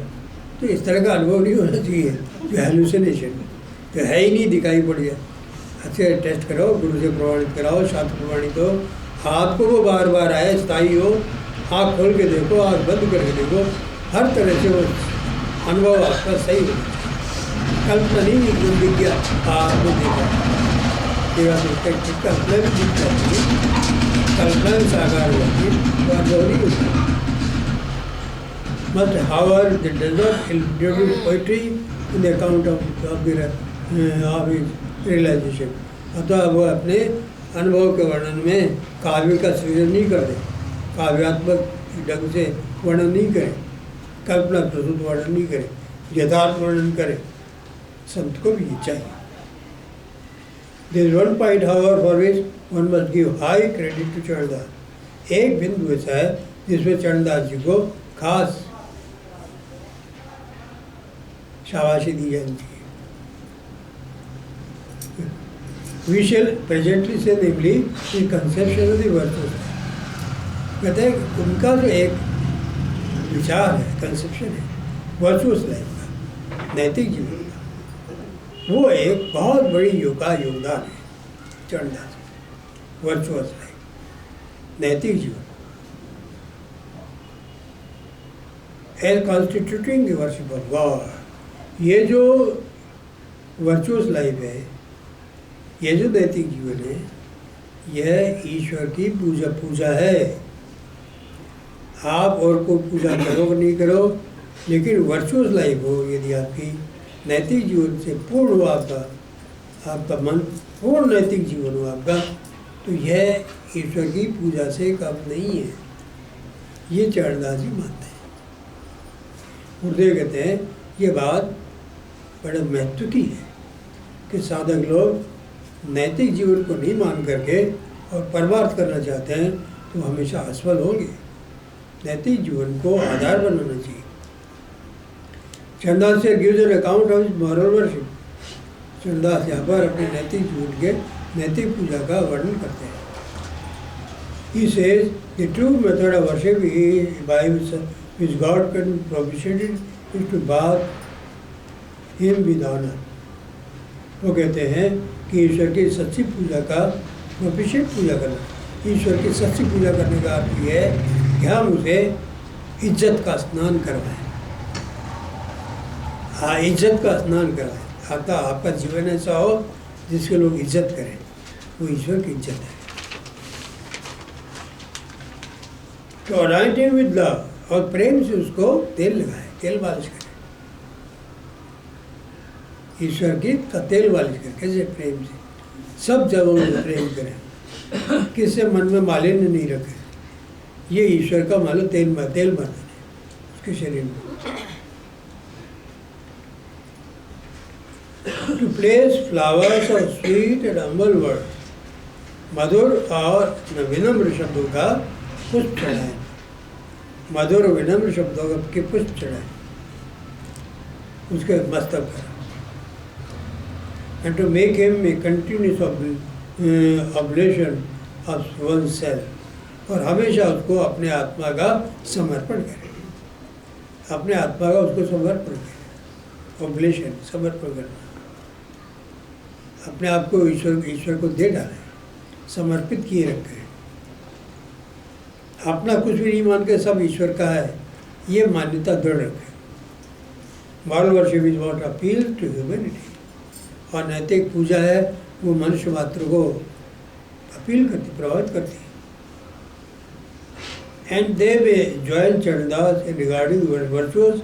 तो इस तरह का अनुभव नहीं होना चाहिए जो हेलुसिनेशन तो है ही नहीं, दिखाई पड़ गया। अच्छे टेस्ट कराओ, गुरु से प्रमाणित कराओ, शास्त्र प्रमाणित हो, आपको वो बार बार आए, स्थायी हो, आँख खोल के देखो, आँख बंद करके देखो, हर तरह से वो अनुभव आपका सही हो। कल्पना नहीं गुण दिख गया, आपने देखा तेरा कल्पना भी दिख जाती है, कल्पना भी साकार होती है, तो अनुभव नहीं होता। But however, that does not introduce poetry in the account of his realization. अतः वो अपने अनुभव के वर्णन में काव्य का सृजन नहीं करते, काव्यात्मक ढंग से वर्णन नहीं करें, कल्पना प्रसूत वर्णन नहीं करें, यथार्थ वर्णन करें। संत को भी ये चाहिए। There is one point, however, for which one must give high credit to Charandas. एक बिंदु ऐसा है जिसमें चरणदास जी को खास शाबाशी दी जानी चाहिए। We shall presently say namely the conception of the virtues। कहते हैं कि उनका जो एक विचार है, कंसेप्शन है वर्चुअस लाइफ का, नैतिक जीवन का, वो एक बहुत बड़ी योगदान है चरणदास। वर्चुअस लाइफ, नैतिक जीवन, as constituting the worship of God. ये जो वर्चुअस लाइफ है, ये जो नैतिक जीवन है, यह ईश्वर की पूजा है। आप और को पूजा करो कि नहीं करो, लेकिन वर्चुअस लाइफ हो यदि आपकी, नैतिक जीवन से पूर्ण हो आपका मन पूर्ण नैतिक जीवन हो आपका, तो यह ईश्वर की पूजा से कम नहीं है। ये चरणदास जी मानते हैं। गुरुदेव कहते हैं ये बात बड़े महत्व की है कि साधक लोग नैतिक जीवन को नहीं मान करके और परमार्थ करना चाहते हैं तो हमेशा असफल होंगे। नैतिक जीवन को आधार बनाना चाहिए। चरणदास से gives an account of moral worship. Charandas यहाँ पर अपने नैतिक जीवन के नैतिक पूजा का वर्णन करते हैं। He says the true method of worship by which God can propitiate is to bathe him with honor। वो कहते हैं कि ईश्वर की सच्ची पूजा का प्रोपिशिएट पूजा करना, ईश्वर की सच्ची पूजा करने का अर्थ ये है कि हम उसे इज्जत का स्नान करवाएं। हाँ, इज्जत का स्नान करवाएं। आपका जीवन ऐसा हो जिसके लोग इज्जत करें, वो ईश्वर की इज्जत है। तो अनाइंट हिम विद लव, और प्रेम से उसको तेल लगाए, तेल मालिश करें। ईश्वर की का तेल मालिश करें। कैसे? प्रेम से, सब जगहों में प्रेम करें, किससे मन में मालिन्य नहीं रखें। ये ईश्वर का मानो तेल बर्तन है उसके शरीर में। टू प्लेस फ्लावर्स और स्वीट एंड हम्बल वर्ड्स, मधुर और विनम्र शब्दों का पुष्प चढ़ाएं। मधुर और विनम्र शब्दों के पुष्प चढ़ाएं उसके मस्तक पर। And to make him a continuous oblation of oneself, और हमेशा उसको अपने आत्मा का समर्पण करें, अपने आत्मा का उसको समर्पण करें। ऑब्लेशन, समर्पण करना, अपने आप को ईश्वर को दे डालें, समर्पित किए रखें। अपना कुछ भी नहीं मान के सब ईश्वर का है, ये मान्यता दृढ़ रखें। Moral worship is not appeal to humanity, और नैतिक पूजा है वो मनुष्य मात्र को अपील करती, प्रभावित करती। And they way join Charandas in regarding virtuous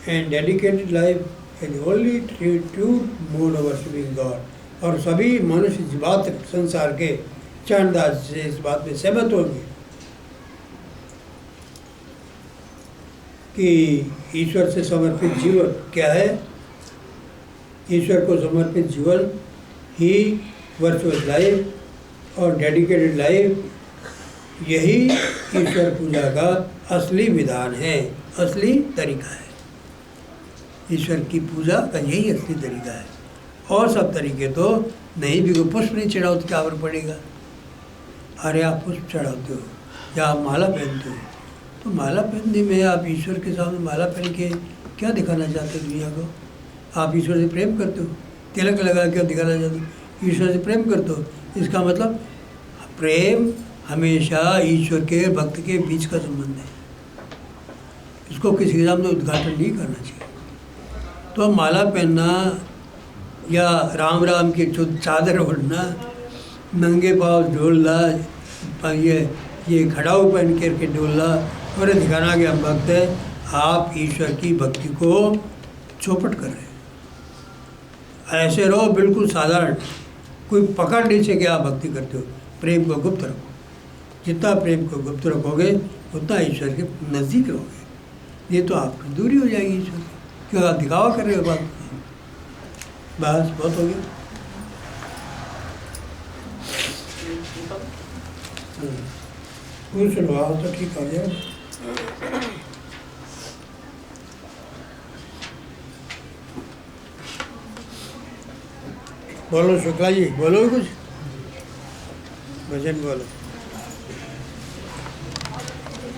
and dedicated life and only true mode of worshipping God. और सभी मनुष्य जीवात्म संसार के चरणदास से इस बात में सहमत होंगे कि ईश्वर से समर्पित जीवन क्या है। ईश्वर को समर्पित जीवन ही वर्चुअस लाइफ और डेडिकेटेड लाइफ, यही ईश्वर पूजा का असली विधान है, असली तरीका है। ईश्वर की पूजा का यही असली तरीका है। और सब तरीके तो नहीं भी, कोई पुष्प नहीं चढ़ाओ तो क्या फर्क पड़ेगा। अरे आप पुष्प चढ़ाते हो या आप माला पहनते हो, तो माला पहनने में आप ईश्वर के सामने माला पहन के क्या दिखाना चाहते हो दुनिया को। आप ईश्वर से प्रेम करते हो, तिलक लगा के दिखाना चाहते हो ईश्वर से प्रेम करते हो। इसका मतलब प्रेम हमेशा ईश्वर के भक्त के बीच का संबंध है, इसको किसी के सामने उद्घाटन नहीं करना चाहिए। तो माला पहनना या राम राम की चादर ओढ़ना, नंगे पाँव डोलना, ये खड़ाऊ पहन करके डोलना और दिखाना कि हम भक्त है, आप ईश्वर की भक्ति को चौपट कर रहे हैं। ऐसे रहो बिल्कुल साधारण, कोई पकड़ नहीं सके आप भक्ति करते हो। प्रेम को गुप्त रखो, जितना प्रेम को गुप्त रखोगे उतना ईश्वर के नज़दीक रहोगे। ये तो आपकी दूरी हो जाएगी ईश्वर से, क्यों आप दिखावा कर रहे हो। बस बहुत हो गया। कुछ सुनवाओ तो ठीक हो जाए। बोलो शुक्ला जी, बोलो कुछ भजन बोलो।